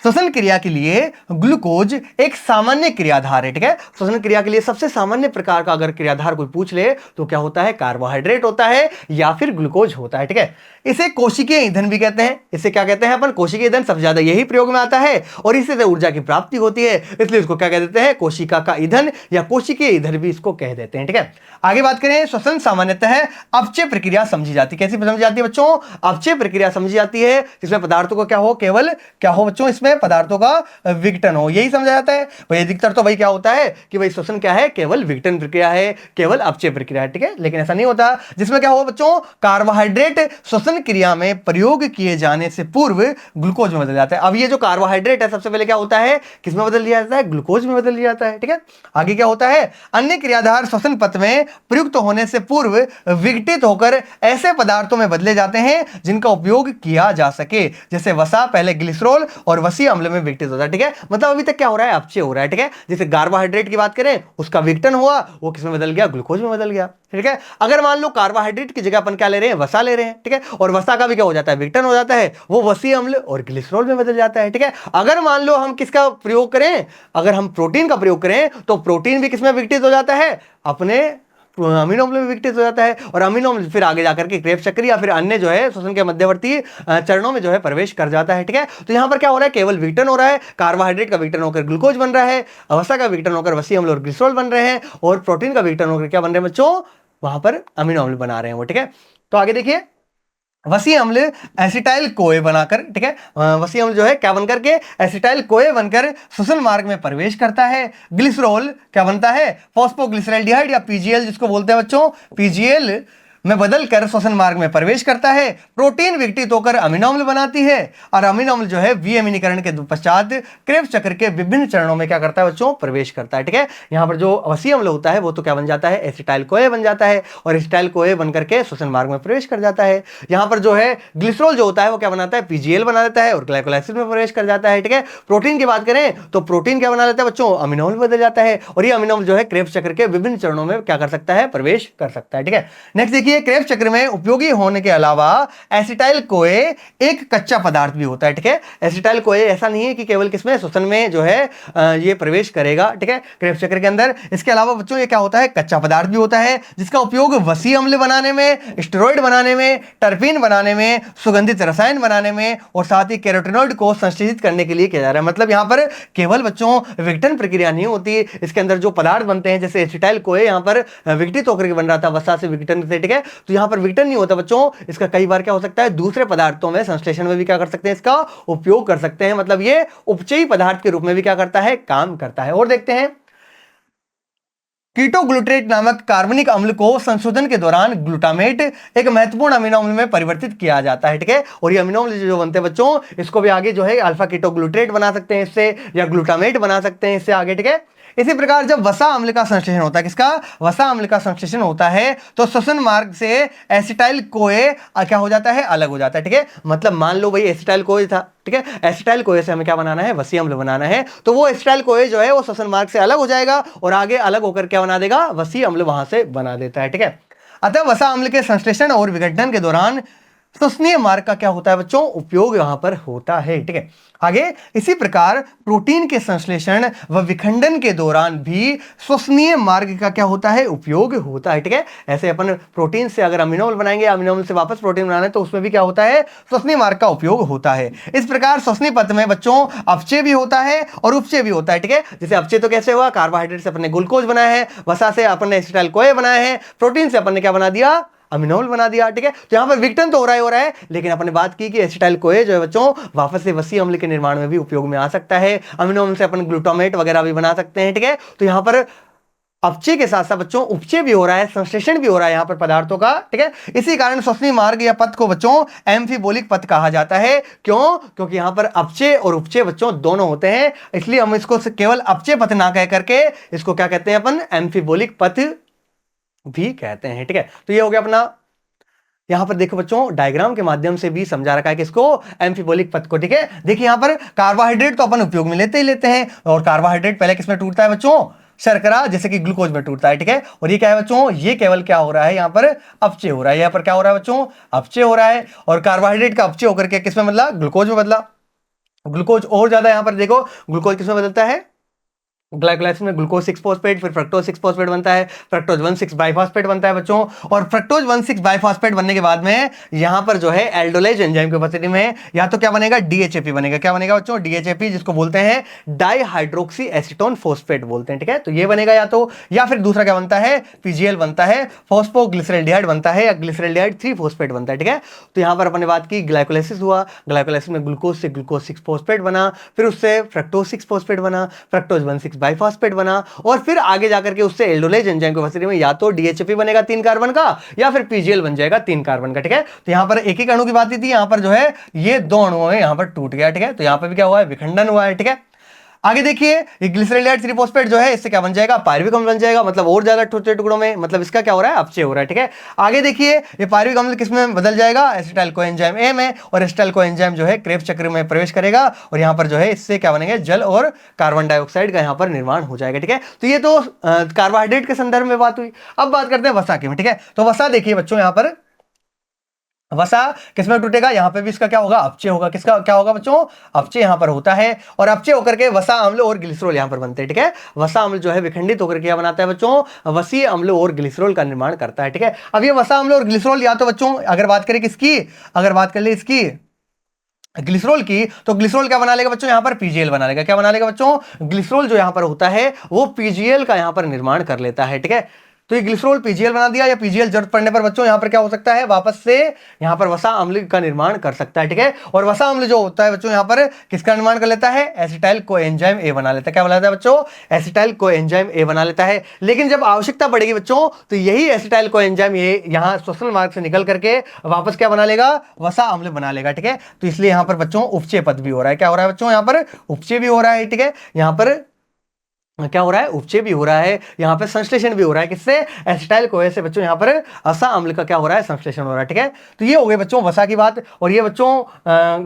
Speaker 1: श्वसन क्रिया के लिए ग्लूकोज एक सामान्य क्रियाधार है। ठीक है, श्वसन क्रिया के लिए सबसे सामान्य प्रकार का अगर क्रियाधार कोई पूछ ले तो क्या होता है, कार्बोहाइड्रेट होता है या फिर ग्लूकोज होता है। ठीक है, इसे कोशिकीय ईंधन भी कहते हैं। इसे क्या कहते हैं अपन, कोशिकीय ईंधन। सबसे ज्यादा यही प्रयोग में आता है और इसी से ऊर्जा की प्राप्ति होती है, इसलिए इसको क्या कह देते हैं, कोशिका का ईंधन या कोशिकीय ईंधन भी इसको कह देते हैं। ठीक है, आगे बात करें, श्वसन सामान्यतः अपचय प्रक्रिया समझी जाती है। कैसी समझी जाती है बच्चों, अपचय प्रक्रिया समझी जाती है, जिसमें पदार्थों को क्या हो, केवल क्या हो बच्चों, इसमें किसमें, पदार्थों का विघटन हो, यही समझा जाता है भाई। अधिकतर तो भाई क्या होता है कि भाई श्वसन क्या है, केवल विघटन प्रक्रिया है, केवल अपचय प्रक्रिया है, ठीक है। लेकिन ऐसा नहीं होता, जिसमें क्या होगा बच्चों, कार्बोहाइड्रेट श्वसन क्रिया में प्रयोग किए जाने से पूर्व ग्लूकोज में बदल जाता है। अब ये जो कार्बोहाइड्रेट है सबसे पहले क्या होता है, किसमें बदल दिया जाता है, ग्लूकोज में बदल दिया जाता है, ठीक है। आगे क्या होता है, अन्य क्रियाधार श्वसन पथ में प्रयुक्त होने से पूर्व विघटित होकर ऐसे पदार्थों में बदले जाते हैं जिनका उपयोग किया जा सके, जैसे वसा पहले ग्लिसरॉल और वसीय अम्ल में विघटित होता है, ठीक है। मतलब अभी तक क्या हो रहा है, अपचय हो रहा है, ठीक है। जैसे कार्बोहाइड्रेट की बात करें, उसका विघटन हुआ, वो किसमें बदल गया, ग्लूकोज में बदल गया, ठीक है। अगर मान लो कार्बोहाइड्रेट की जगह अपन क्या ले रहे हैं, वसा ले रहे हैं, ठीक है, और वसा का भी क्या हो जाता है, विघटन हो जाता है, वो वसीय अम्ल और ग्लिसरॉल में बदल जाता है, ठीक है। अगर मान लो हम किसका प्रयोग करें, अगर हम प्रोटीन का प्रयोग करें तो प्रोटीन भी किसमें विघटित हो जाता है, अपने अमीनो अम्ल में विघटित हो जाता है, और अमीनो अम्ल फिर आगे जाकर के क्रेब्स चक्र या फिर अन्य जो है श्वसन के मध्यवर्ती चरणों में जो है प्रवेश कर जाता है, ठीक है। तो यहां पर क्या हो रहा है, केवल विघटन हो रहा है, कार्बोहाइड्रेट का विघटन होकर ग्लूकोज बन रहा है, वसा का विघटन होकर वसीय अम्ल और ग्लिसरॉल बन रहे हैं, और प्रोटीन का विघटन होकर क्या बन रहे हैं बच्चों, वहां पर अमीनो अम्ल बना रहे हैं वो, ठीक है। तो आगे देखिए, वसीय अम्ल एसिटाइल कोए बनाकर, ठीक है, वसीय अम्ल जो है क्या बनकर के, एसिटाइल कोए बनकर श्वसन मार्ग में प्रवेश करता है। ग्लिसरॉल क्या बनता है, फॉस्फोग्लिसरैल्डिहाइड या पीजीएल जिसको बोलते हैं बच्चों, पीजीएल में बदलकर श्वसन मार्ग में प्रवेश करता है। प्रोटीन विघटित होकर अमीनो अम्ल बनाती है, और अमीनो अम्ल जो है विअमीनीकरण के पश्चात क्रेब्स चक्र के विभिन्न चरणों में क्या करता है बच्चों, प्रवेश करता है, ठीक है। यहां पर जो वसीय अम्ल होता है वो तो क्या बन जाता है, एसिटाइल कोए बन जाता है, और एसिटाइल कोए बनकर के श्वसन मार्ग में प्रवेश कर जाता है। यहां पर जो है ग्लिसरॉल जो होता है वो क्या बनाता है, पीजीएल बना देता है और ग्लाइकोलाइसिस में प्रवेश कर जाता है, ठीक है। प्रोटीन की बात करें तो प्रोटीन क्या बना लेता है बच्चों, अमीनो अम्ल बदल जाता है, और ये अमीनो अम्ल जो है क्रेब्स चक्र के विभिन्न चरणों में क्या कर सकता है, प्रवेश कर सकता है, ठीक है। नेक्स्ट देखिए, क्रेब्स चक्र में उपयोगी होने के अलावा एसिटाइल कोए एक कच्चा पदार्थ भी होता है, ठीक है। एसिटाइल कोए ऐसा नहीं है कि केवल किसमें, श्वसन में जो है ये प्रवेश करेगा, ठीक है, क्रेब्स चक्र के अंदर। इसके अलावा बच्चों ये क्या होता है, कच्चा पदार्थ भी होता है, जिसका उपयोग वसीय अम्ल बनाने में, स्टेरॉइड बनाने में, टर्पीन बनाने में, सुगंधित रसायन बनाने में, और साथ ही कैरोटीनॉइड को संश्लेषित करने के लिए किया जा रहा है। मतलब यहां पर केवल बच्चों विघटन प्रक्रिया नहीं होती, इसके अंदर जो पदार्थ बनते हैं, जैसे एसिटाइल कोए यहां पर विघटित होकर के बन रहा था वसा से विघटन से, ठीक है। तो यहां पर विघटन नहीं होता बच्चों, इसका कई बार क्या हो सकता है, दूसरे पदार्थों में संश्लेषण में भी क्या कर सकते हैं, इसका उपयोग कर सकते हैं। मतलब ये उपचयी पदार्थ के रूप में भी क्या करता है, काम करता है। और देखते हैं, कीटोग्लूटेट नामक कार्बनिक अम्ल को संशोधन के दौरान ग्लूटामेट एक महत्वपूर्ण अमीनो अम्ल में परिवर्तित किया जाता है, ठीक है। और ये अमीनो अम्ल जो बनते हैं बच्चों, इसको भी आगे जो है अल्फा कीटोग्लूटेट बना सकते हैं इससे, या ग्लूटामेट बना सकते हैं इससे आगे, ठीक है। इसी प्रकार जब वसा अम्ल का संश्लेषण होता है, किसका, वसा अम्ल का संश्लेषण होता है, तो श्वसन मार्ग से एसिटाइल कोए क्या हो जाता है, अलग हो जाता है, ठीक है। मतलब मान लो भाई एसिटाइल कोए था, ठीक है, एसिटाइल कोए से हमें क्या बनाना है, वसीय अम्ल बनाना है, तो वो एसिटाइल कोए जो है वो श्वसन मार्ग से अलग हो जाएगा, और आगे अलग होकर क्या बना देगा, वसीय अम्ल वहां से बना देता है, ठीक है। अतः वसा अम्ल के संश्लेषण और विघटन के दौरान श्वसनीय मार्ग का क्या होता है बच्चों, उपयोग यहां पर होता है, ठीक है। आगे इसी प्रकार प्रोटीन के संश्लेषण व विखंडन के दौरान भी श्वसनीय मार्ग का क्या होता है, उपयोग होता है, ठीक है। ऐसे अपन प्रोटीन से अगर अमीनो अम्ल बनाएंगे, अमीनो अम्ल से वापस प्रोटीन बनाना है, तो उसमें भी क्या होता है, श्वसनीय मार्ग का उपयोग होता है। इस प्रकार श्वसनीय पथ में बच्चों अपचय भी होता है और उपचय भी होता है, ठीक है। जैसे अपचय तो कैसे हुआ, कार्बोहाइड्रेट से अपन ने ग्लूकोज बनाया है, वसा से अपन ने एसिटाइल कोए बनाए हैं, प्रोटीन से अपन ने क्या बना दिया, अमीनो अम्ल बना दिया, ठीक है। तो यहां पर विघटन तो हो रहा है, लेकिन अपने बात की कि एसिटाइल कोए जो है बच्चों वापस से वसीय अम्ल के निर्माण में भी उपयोग में आ सकता है। अमीनो अम्ल से अपन ग्लूटामेट वगैरह भी बना सकते हैं, ठीक है। तो यहां पर अपचय के साथ साथ बच्चों उपचय भी हो रहा है, संश्लेषण भी हो रहा है यहां पर पदार्थों का, ठीक है। इसी कारण श्वसनीय मार्ग या पथ को बच्चों एम्फीबोलिक पथ कहा जाता है। क्यों, क्योंकि यहां पर अपचय और उपचय बच्चों दोनों होते हैं, इसलिए हम इसको केवल अपचय पथ ना कह करके इसको क्या कहते हैं अपन, एम्फीबोलिक पथ भी कहते हैं, ठीक है। तो ये हो गया अपना, यहां पर देखो बच्चों डायग्राम के माध्यम से भी समझा रखा है कि इसको एम्फीबोलिक पथ को, ठीक है। देखिए यहां पर कार्बोहाइड्रेट तो अपन उपयोग में लेते ही लेते हैं, और कार्बोहाइड्रेट पहले किसमें टूटता है बच्चों, शर्करा जैसे कि ग्लूकोज में टूटता है, ठीक है। और ये क्या है बच्चों, ये केवल क्या हो रहा है, यहाँ पर अपचय हो रहा है, यहाँ पर क्या हो रहा है बच्चों, अपचय हो रहा है। और कार्बोहाइड्रेट का अपचय होकर के किसमें बदला, ग्लूकोज में बदला। ग्लूकोज और ज्यादा, यहां पर देखो ग्लूकोज किसमें बदलता है, ग्लाइकोलाइसिस में ग्लूकोज 6 फॉस्फेट, फिर फ्रक्टोज 6 फॉस्फेट बनता है, फ्रक्टोज 1,6 बाइफॉस्फेट बनता है बच्चों। और फ्रक्टोज 1,6 बाइफॉस्फेट बनने के बाद में यहां पर जो है एल्डोलेज एंजाइम की उपस्थिति में या तो क्या बनेगा, डीएचएपी बनेगा। क्या बनेगा बच्चों, डीएचएपी, जिसको बोलते हैं डाइहाइड्रोक्सी एसीटोन फॉस्फेट बोलते हैं, ठीक है। तो ये बनेगा या तो, या फिर दूसरा क्या बनता है, पीजीएल बनता है, फॉस्फोग्लिसरल्डिहाइड बनता है, या ग्लिसरल्डिहाइड 3 फॉस्फेट बनता है, ठीक है। तो यहां पर अपने बात की ग्लाइकोलाइसिस हुआ, ग्लाइकोलाइसिस में ग्लूकोज से ग्लूकोज 6 फॉस्फेट बना, फिर उससे फ्रक्टोज 6 फॉस्फेट बना, फ्रक्टोज 1,6 बाइफॉस्फेट बना, और फिर आगे जाकर के उससे एल्डोलेज एंजाइम की उपस्थिति में या तो डीएचएपी बनेगा 3 कार्बन का, या फिर पीजीएल बन जाएगा 3 कार्बन का, ठीक है। तो यहां पर एक ही अणु की बात थी, यहां पर जो है ये 2 अणुओं में यहां पर टूट गया, ठीक है। तो यहां पर भी क्या हुआ है, विखंडन हुआ है, ठीक है। आगे देखिए, ये ग्लिसरॉल्डिहाइड 3 फॉस्फेट जो है, इससे क्या बन जाएगा, पायरुविक अम्ल बन जाएगा, मतलब और ज्यादा छोटे टुकड़ों में, मतलब इसका क्या हो रहा है, अपचय हो रहा है, ठीक है। आगे देखिए, ये पायरुविक अम्ल किस में बदल जाएगा, एसिटाइल कोएंजाइम ए में, और एसिटाइल कोएंजाइम जो है क्रेब्स चक्र में प्रवेश करेगा, और यहां पर जो है इससे क्या बनेंगे, जल और कार्बन डाइऑक्साइड का यहां पर निर्माण हो जाएगा, ठीक है। तो ये तो कार्बोहाइड्रेट के संदर्भ में बात हुई। अब बात करते हैं वसा की में, ठीक है। तो वसा देखिए बच्चों, यहां पर वसा किसमें टूटेगा, यहां पे भी इसका क्या होगा, अपचय होगा। किसका क्या होगा बच्चों, अपचय यहां पर होता है, और अपचय होकर के वसा अम्ल और ग्लिसरॉल यहां पर बनते हैं, ठीक है। वसा अम्ल जो है विखंडित होकर के क्या बनाता है बच्चों, वसीय अम्ल और ग्लिसरॉल का निर्माण करता है, ठीक है। अब ये वसा अम्ल और ग्लिसरॉल या तो बच्चों, अगर बात करें किसकी, अगर बात कर ले इसकी ग्लिसरॉल की, तो ग्लिसरॉल क्या बना लेगा बच्चों, यहां पर पीजीएल बना लेगा। क्या बना लेगा बच्चों, ग्लिसरॉल जो यहां पर होता है वो पीजीएल का यहां पर निर्माण कर लेता है, ठीक है। तो ये ग्लिसरॉल पीजीएल बना दिया, या पीजीएल जरूरत पड़ने पर बच्चों यहां पर क्या हो सकता है, वापस से यहां पर वसा अम्ल का निर्माण कर सकता है, ठीक है। और वसा अम्ल जो होता है बच्चों, यहां पर किसका निर्माण कर लेता है, एसिटाइल कोएंजाइम ए बना लेता है। क्या बना लेता है बच्चों, एसिटाइल कोएंजाइम ए बना लेता है। लेकिन जब आवश्यकता पड़ेगी बच्चों, तो यही एसिटाइल कोएंजाइम ए यहां श्वसन मार्ग से निकल करके वापस क्या बना लेगा, वसा अम्ल बना लेगा, ठीक है। तो इसलिए यहां पर बच्चों उपचय पद भी हो रहा है। क्या हो रहा है बच्चों, यहां पर उपचय भी हो रहा है, ठीक है। यहां पर क्या हो रहा है, उपचय भी हो रहा है, यहाँ पे संश्लेषण भी हो रहा है, किससे, एसिटाइल कोए से बच्चों, यहाँ पर वसा अम्ल का क्या हो रहा है, संश्लेषण हो रहा है, ठीक है। तो ये हो गए बच्चों वसा की बात। और ये बच्चों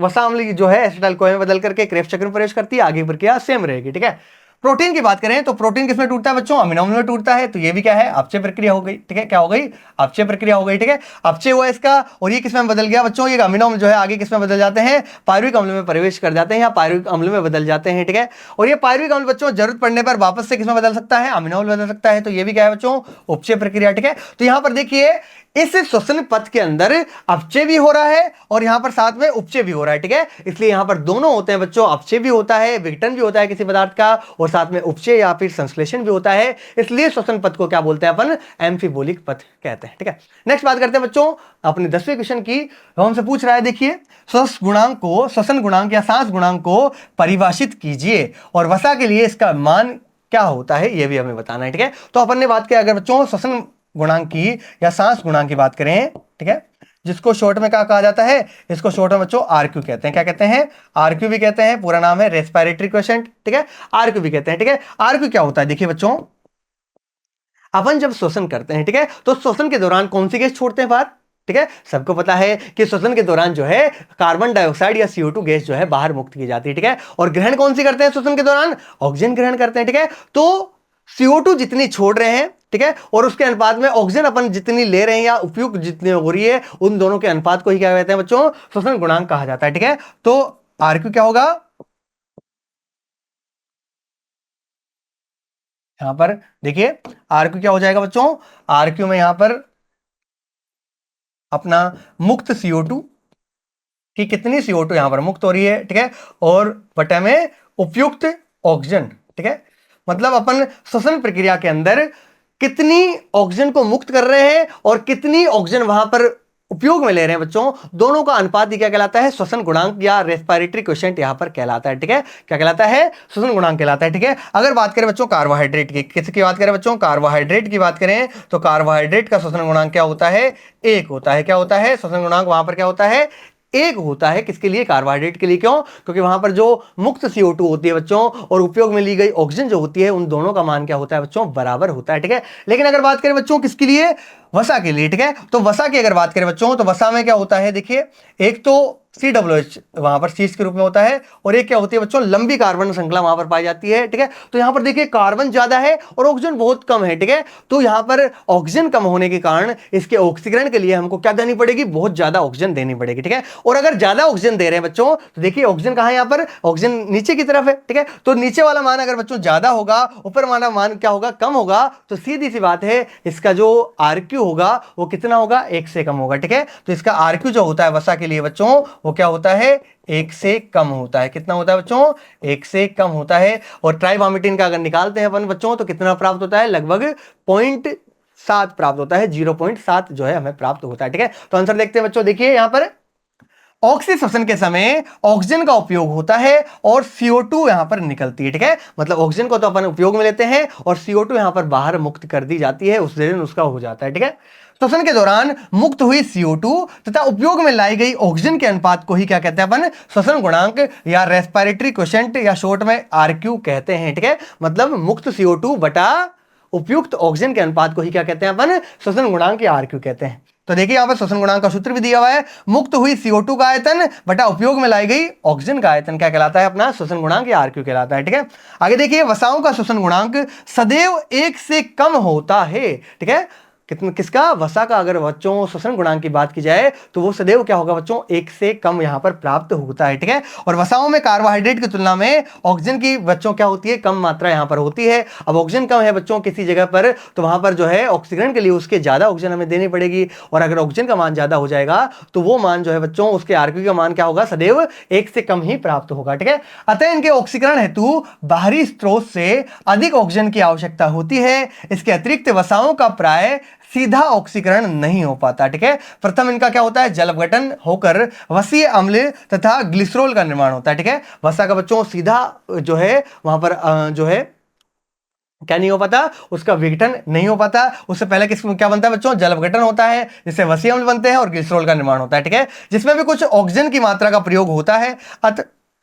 Speaker 1: वसा अम्ल जो है एसिटाइल कोए में बदल करके क्रेब्स चक्र में प्रवेश करती है, आगे प्रक्रिया सेम रहेगी, ठीक है। प्रोटीन की बात करें तो प्रोटीन किसमें टूटता है बच्चों, अमीनो अम्ल में टूटता है। तो ये भी क्या है, अपचय प्रक्रिया हो गई, ठीक है। क्या हो गई, अपचय प्रक्रिया हो गई, ठीक है। अपचय हुआ इसका, और ये किसमें बदल गया बच्चों, ये अमीनो अम्ल जो है आगे किसमें बदल जाते हैं, पायरुविक अम्ल में प्रवेश कर जाते हैं, या पायरुविक अम्ल में बदल जाते हैं, ठीक है। और ये पायरुविक अम्ल बच्चों जरूरत पड़ने पर वापस से किसमें बदल सकता है, अमीनो अम्ल बदल सकता है। तो ये भी क्या है बच्चों, उपचय प्रक्रिया, ठीक है। तो यहां पर देखिए, इस श्वसन पथ के अंदर अपचय भी हो रहा है और यहां पर साथ में उपचय भी हो रहा है, ठीक है। इसलिए यहां पर दोनों होते हैं बच्चों, अपचय भी होता है, विघटन भी होता है किसी पदार्थ का, और साथ में उपचय या फिर संश्लेषण भी होता है। इसलिए श्वसन पथ को क्या बोलते हैं अपन, एम्फीबोलिक पथ कहते हैं, ठीक है। नेक्स्ट बात करते हैं बच्चों अपने 10वें क्वेश्चन की। हमसे पूछ रहा है, देखिए, श्वसन गुणांक या सांस गुणांक को परिभाषित कीजिए, और वसा के लिए इसका मान क्या होता है ये भी हमें बताना है, ठीक है। तो अपन ने बात किया, अगर बच्चों श्वसन गुणांक की या सांस गुणांक की बात करें, ठीक है, जिसको शॉर्ट में क्या कहा जाता है, इसको शॉर्ट में बच्चों आरक्यू कहते हैं। क्या कहते हैं, आरक्यू भी कहते हैं, पूरा नाम है रेस्पिरेटरी क्वोशिएंट, ठीक है, आरक्यू भी कहते हैं, ठीक है। आरक्यू क्या होता है, देखिए बच्चों, अपन जब श्वसन करते हैं, ठीक है, तो श्वसन के दौरान कौन सी गैस छोड़ते हैं बाहर, ठीक है। सबको पता है कि श्वसन के दौरान जो है कार्बन डाइऑक्साइड या CO2 गैस जो है बाहर मुक्त की जाती है, ठीक है। और ग्रहण कौन सी करते हैं श्वसन के दौरान, ऑक्सीजन ग्रहण करते हैं, ठीक है। तो CO2 जितनी छोड़ रहे हैं, ठीक है, और उसके अनुपात में ऑक्सीजन अपन जितनी ले रहे हैं या उपयुक्त जितनी हो रही है, उन दोनों के अनुपात को ही क्या कहते हैं बच्चों, श्वसन गुणांक कहा जाता है, ठीक है। तो आरक्यू क्या होगा, यहां पर देखिए आरक्यू क्या हो जाएगा बच्चों, आरक्यू में यहां पर अपना मुक्त CO2 की कितनी CO2 यहां पर मुक्त हो रही है, ठीक है, और बटे में उपयुक्त ऑक्सीजन, ठीक है। मतलब अपन श्वसन प्रक्रिया के अंदर कितनी ऑक्सीजन को मुक्त कर रहे हैं और कितनी ऑक्सीजन वहां पर उपयोग में ले रहे हैं बच्चों, दोनों का अनुपात ही क्या कहलाता है, श्वसन गुणांक या रेस्पिरेटरी क्वोशिएंट यहां पर कहलाता है, ठीक है। क्या कहलाता है, श्वसन गुणांक कहलाता है, ठीक है। अगर बात करें बच्चों कार्बोहाइड्रेट की, किसकी बात करें बच्चों, कार्बोहाइड्रेट की बात करें, तो कार्बोहाइड्रेट का श्वसन गुणांक क्या होता है, एक होता है। क्या होता है, श्वसन गुणांक वहां पर क्या होता है, एक होता है। किसके लिए, कार्बोहाइड्रेट के लिए। क्यों, क्योंकि वहां पर जो मुक्त CO2 होती है बच्चों और उपयोग में ली गई ऑक्सीजन जो होती है, उन दोनों का मान क्या होता है बच्चों, बराबर होता है, ठीक है। लेकिन अगर बात करें बच्चों किसके लिए, वसा के लिए, ठीक है। तो वसा की अगर बात करें बच्चों, तो वसा में क्या होता है, देखिए एक तो COOH वहां पर शीर्ष के रूप में होता है, और एक क्या होती है बच्चों, लंबी कार्बन श्रृंखला वहां पर पाई जाती है, ठीक है। तो यहां पर देखिए कार्बन ज्यादा है और ऑक्सीजन बहुत कम है, ठीक है। तो यहां पर ऑक्सीजन कम होने के कारण इसके ऑक्सीकरण के लिए हमको क्या देनी पड़ेगी, बहुत ज्यादा ऑक्सीजन देनी पड़ेगी, ठीक है। और अगर ज्यादा ऑक्सीजन दे रहे हैं बच्चों, तो देखिए ऑक्सीजन कहां है, यहां पर ऑक्सीजन नीचे की तरफ है, ठीक है। तो नीचे वाला मान अगर बच्चों ज्यादा होगा, ऊपर वाला मान क्या होगा, कम होगा, तो सीधी सी बात है इसका जो RQ होगा वो कितना होगा, 1 से कम होगा, ठीक है। तो इसका RQ जो होता है वसा के लिए बच्चों, वो क्या होता है, 1 से कम होता है। कितना होता है बच्चों, 1 से कम होता है। और ट्राइवामिटिन का अगर निकालते हैं अपन बच्चों, तो कितना प्राप्त होता है, लगभग 0.7 प्राप्त होता है, 0.7 जो है हमें प्राप्त होता है, ठीक है। तो आंसर देखते हैं बच्चों, देखिए यहां पर ऑक्सीश्वसन के समय ऑक्सीजन का उपयोग होता है और CO2 यहां पर निकलती है, ठीक है। मतलब ऑक्सीजन को तो अपन उपयोग में लेते हैं और CO2 यहां पर बाहर मुक्त कर दी जाती है, उस दिन उसका हो जाता है, ठीक है। श्वसन के दौरान मुक्त हुई CO2 तथा उपयोग में लाई गई ऑक्सीजन के अनुपात को ही क्या कहते हैं अपन, श्वसन गुणांक या रेस्पिरेटरी क्वोशिएंट या शॉर्ट में RQ कहते हैं, ठीक है। मतलब मुक्त CO2 बटा उपयुक्त ऑक्सीजन के अनुपात को ही क्या कहते हैं अपन, श्वसन गुणांक या RQ कहते हैं। तो देखिए यहां पर श्वसन गुणांक का सूत्र भी दिया हुआ है, मुक्त हुई CO2 का आयतन बटा उपयोग में लाई गई ऑक्सीजन का आयतन क्या कहलाता है, अपना श्वसन गुणांक या RQ कहलाता है, ठीक है। आगे देखिए वसाओं का श्वसन गुणांक सदैव 1 से कम होता है, ठीक है। किसका, वसा का अगर बच्चों श्वसन गुणांक की बात की जाए तो वो सदैव क्या होगा बच्चों, 1 से कम यहां पर प्राप्त होता है, ठीक है। और वसाओं में कार्बोहाइड्रेट की तुलना में ऑक्सीजन की बच्चों क्या होती है, कम मात्रा यहां पर होती है। अब ऑक्सीजन कम है बच्चों किसी जगह पर, तो वहां पर जो है ऑक्सीकरण के लिए उसके ज्यादा ऑक्सीजन हमें देनी पड़ेगी, और अगर ऑक्सीजन का मान ज्यादा हो जाएगा तो वो मान जो है बच्चों, उसके RQ का मान क्या होगा, सदैव 1 से कम ही प्राप्त होगा, ठीक है। अतः इनके ऑक्सीकरण हेतु बाहरी स्रोत से अधिक ऑक्सीजन की आवश्यकता होती है। इसके अतिरिक्त वसाओं का प्राय सीधा ऑक्सीकरण नहीं हो पाता, ठीक है। प्रथम इनका क्या होता है, जल अपघटन होकर वसीय अम्ल तथा ग्लिसरॉल का निर्माण होता है, ठीक है। वसा का बच्चों सीधा जो है वहां पर जो है क्या नहीं हो पाता, उसका विघटन नहीं हो पाता। उससे पहले क्या बनता है बच्चों, जल अपघटन होता है, जिससे वसीय अम्ल बनते हैं और ग्लिसरॉल का निर्माण होता है, ठीक है। जिसमें भी कुछ ऑक्सीजन की मात्रा का प्रयोग होता है।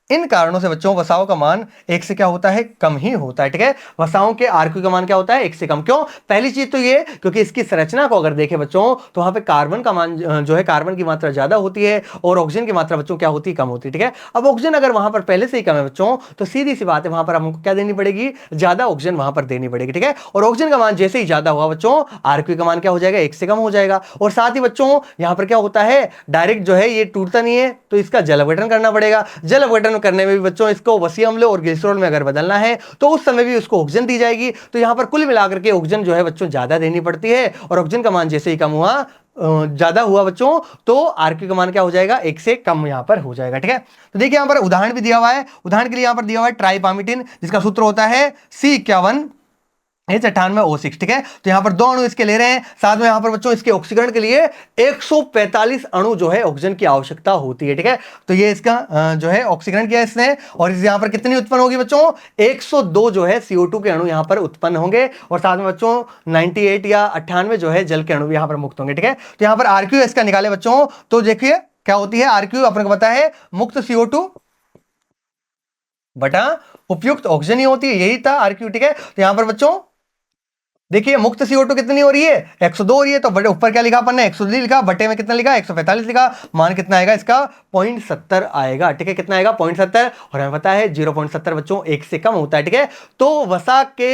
Speaker 1: इन कारणों से बच्चों वसाओं का मान 1 से क्या होता है, कम ही होता है, ठीक है। वसाओं के RQ का मान क्या होता है, 1 से कम। क्यों, पहली चीज तो ये, क्योंकि इसकी संरचना को अगर देखें बच्चों, तो वहां पे कार्बन का मान जो है, कार्बन की मात्रा ज्यादा होती है और ऑक्सीजन की मात्रा बच्चों क्या होती है, कम होती है, ठीक है। अब ऑक्सीजन अगर वहां पर पहले से ही कम है बच्चों, तो सीधी सी बात है वहां पर हमको क्या देनी पड़ेगी, ज्यादा ऑक्सीजन वहां पर देनी पड़ेगी, ठीक है। और ऑक्सीजन का मान जैसे ही ज्यादा हुआ बच्चों, RQ का मान क्या हो जाएगा, 1 से कम हो जाएगा। और साथ ही बच्चों यहां पर क्या होता है, डायरेक्ट जो है ये टूटता नहीं है, तो इसका जल अपघटन करना पड़ेगा। जल अपघटन करने में भी बच्चों इसको वसीय अम्ल और ग्लिसरॉल में अगर बदलना है, तो उस समय भी उसको ऑक्सीजन दी जाएगी। तो यहां पर कुल मिलाकर के ऑक्सीजन जो है बच्चों ज्यादा देनी पड़ती है, और ऑक्सीजन का मान जैसे ही कम हुआ, ज्यादा हुआ बच्चों, तो RQ का मान क्या हो जाएगा, 1 से कम यहां पर हो जाएगा, ठीक है। तो देखिए यहां पर उदाहरण भी दिया हुआ है। उदाहरण के लिए यहां पर दिया हुआ है ट्राइपामिटिन, जिसका सूत्र होता है C51 H98O6, ठीक है। तो यहां पर 2 अणु इसके ले रहे हैं, साथ में यहां पर बच्चों इसके ऑक्सीकरण के लिए 145 अणु जो है ऑक्सीजन की आवश्यकता होती है, ठीक है। तो ये इसका जो है ऑक्सीकरण किया इसने, और इस यहां पर कितनी उत्पन्न होगी बच्चों, 102 जो है CO2 के अणु यहां पर उत्पन्न होंगे, और साथ में बच्चों 98 या 98 जो है जल के अणु भी यहां पर मुक्त होंगे, ठीक है। तो यहां पर RQ इसका निकाले बच्चों, तो देखिए क्या होती है, RQ अपने को पता है, मुक्त CO2 बटा उपयुक्त ऑक्सीजन ही होती है, यही था RQ, ठीक है। तो यहां पर बच्चों देखिए मुक्त CO2 कितनी हो रही है, 102 हो रही है, तो बटे ऊपर क्या लिखा अपन ने, 102 लिखा, बटे में कितना लिखा, 145 लिखा, मान कितना आएगा इसका, 0.70 आएगा, ठीक है। कितना आएगा, 0.70, और हमें पता है 0.70 बच्चों 1 से कम होता है, ठीक है। तो वसा के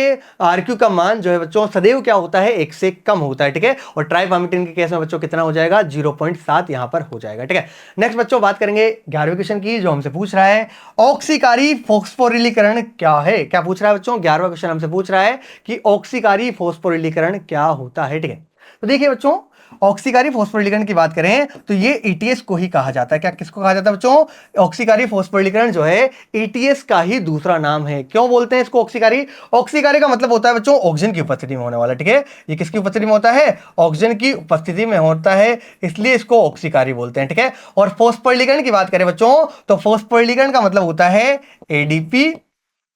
Speaker 1: RQ का मान जो है बच्चों सदैव क्या होता है, 1 से कम होता है, ठीक है। और ट्राइपामिटिन के केस में बच्चों कितना हो जाएगा, 0.7 यहां पर हो जाएगा, ठीक है। नेक्स्ट बच्चों बात करेंगे 11वें क्वेश्चन की, जो हमसे पूछ रहा है ऑक्सीकारी फॉस्फोरिलीकरण क्या है। क्या पूछ रहा है बच्चों, 11वां क्वेश्चन हमसे पूछ रहा है कि ऑक्सीकारी फॉस्फोरिलीकरण क्या होता है, ठीक है। तो देखिए बच्चों ऑक्सीकारी फॉस्फोरिलीकरण की बात करें तो ये ETS को ही कहा जाता है। क्या किसको कहा जाता है बच्चों, ऑक्सीकारी फॉस्फोरिलीकरण जो है ETS का ही दूसरा नाम है। क्यों बोलते हैं इसको ऑक्सीकारी, ऑक्सीकारी का मतलब होता है बच्चों ऑक्सीजन की उपस्थिति में होने वाला, ठीक है। ये किसकी उपस्थिति में होता है, ऑक्सीजन की उपस्थिति में होता है, इसलिए इसको ऑक्सीकारी बोलते हैं, ठीक है। और फॉस्फोरिलीकरण की बात करें बच्चों, तो फॉस्फोरिलीकरण का मतलब होता है ADP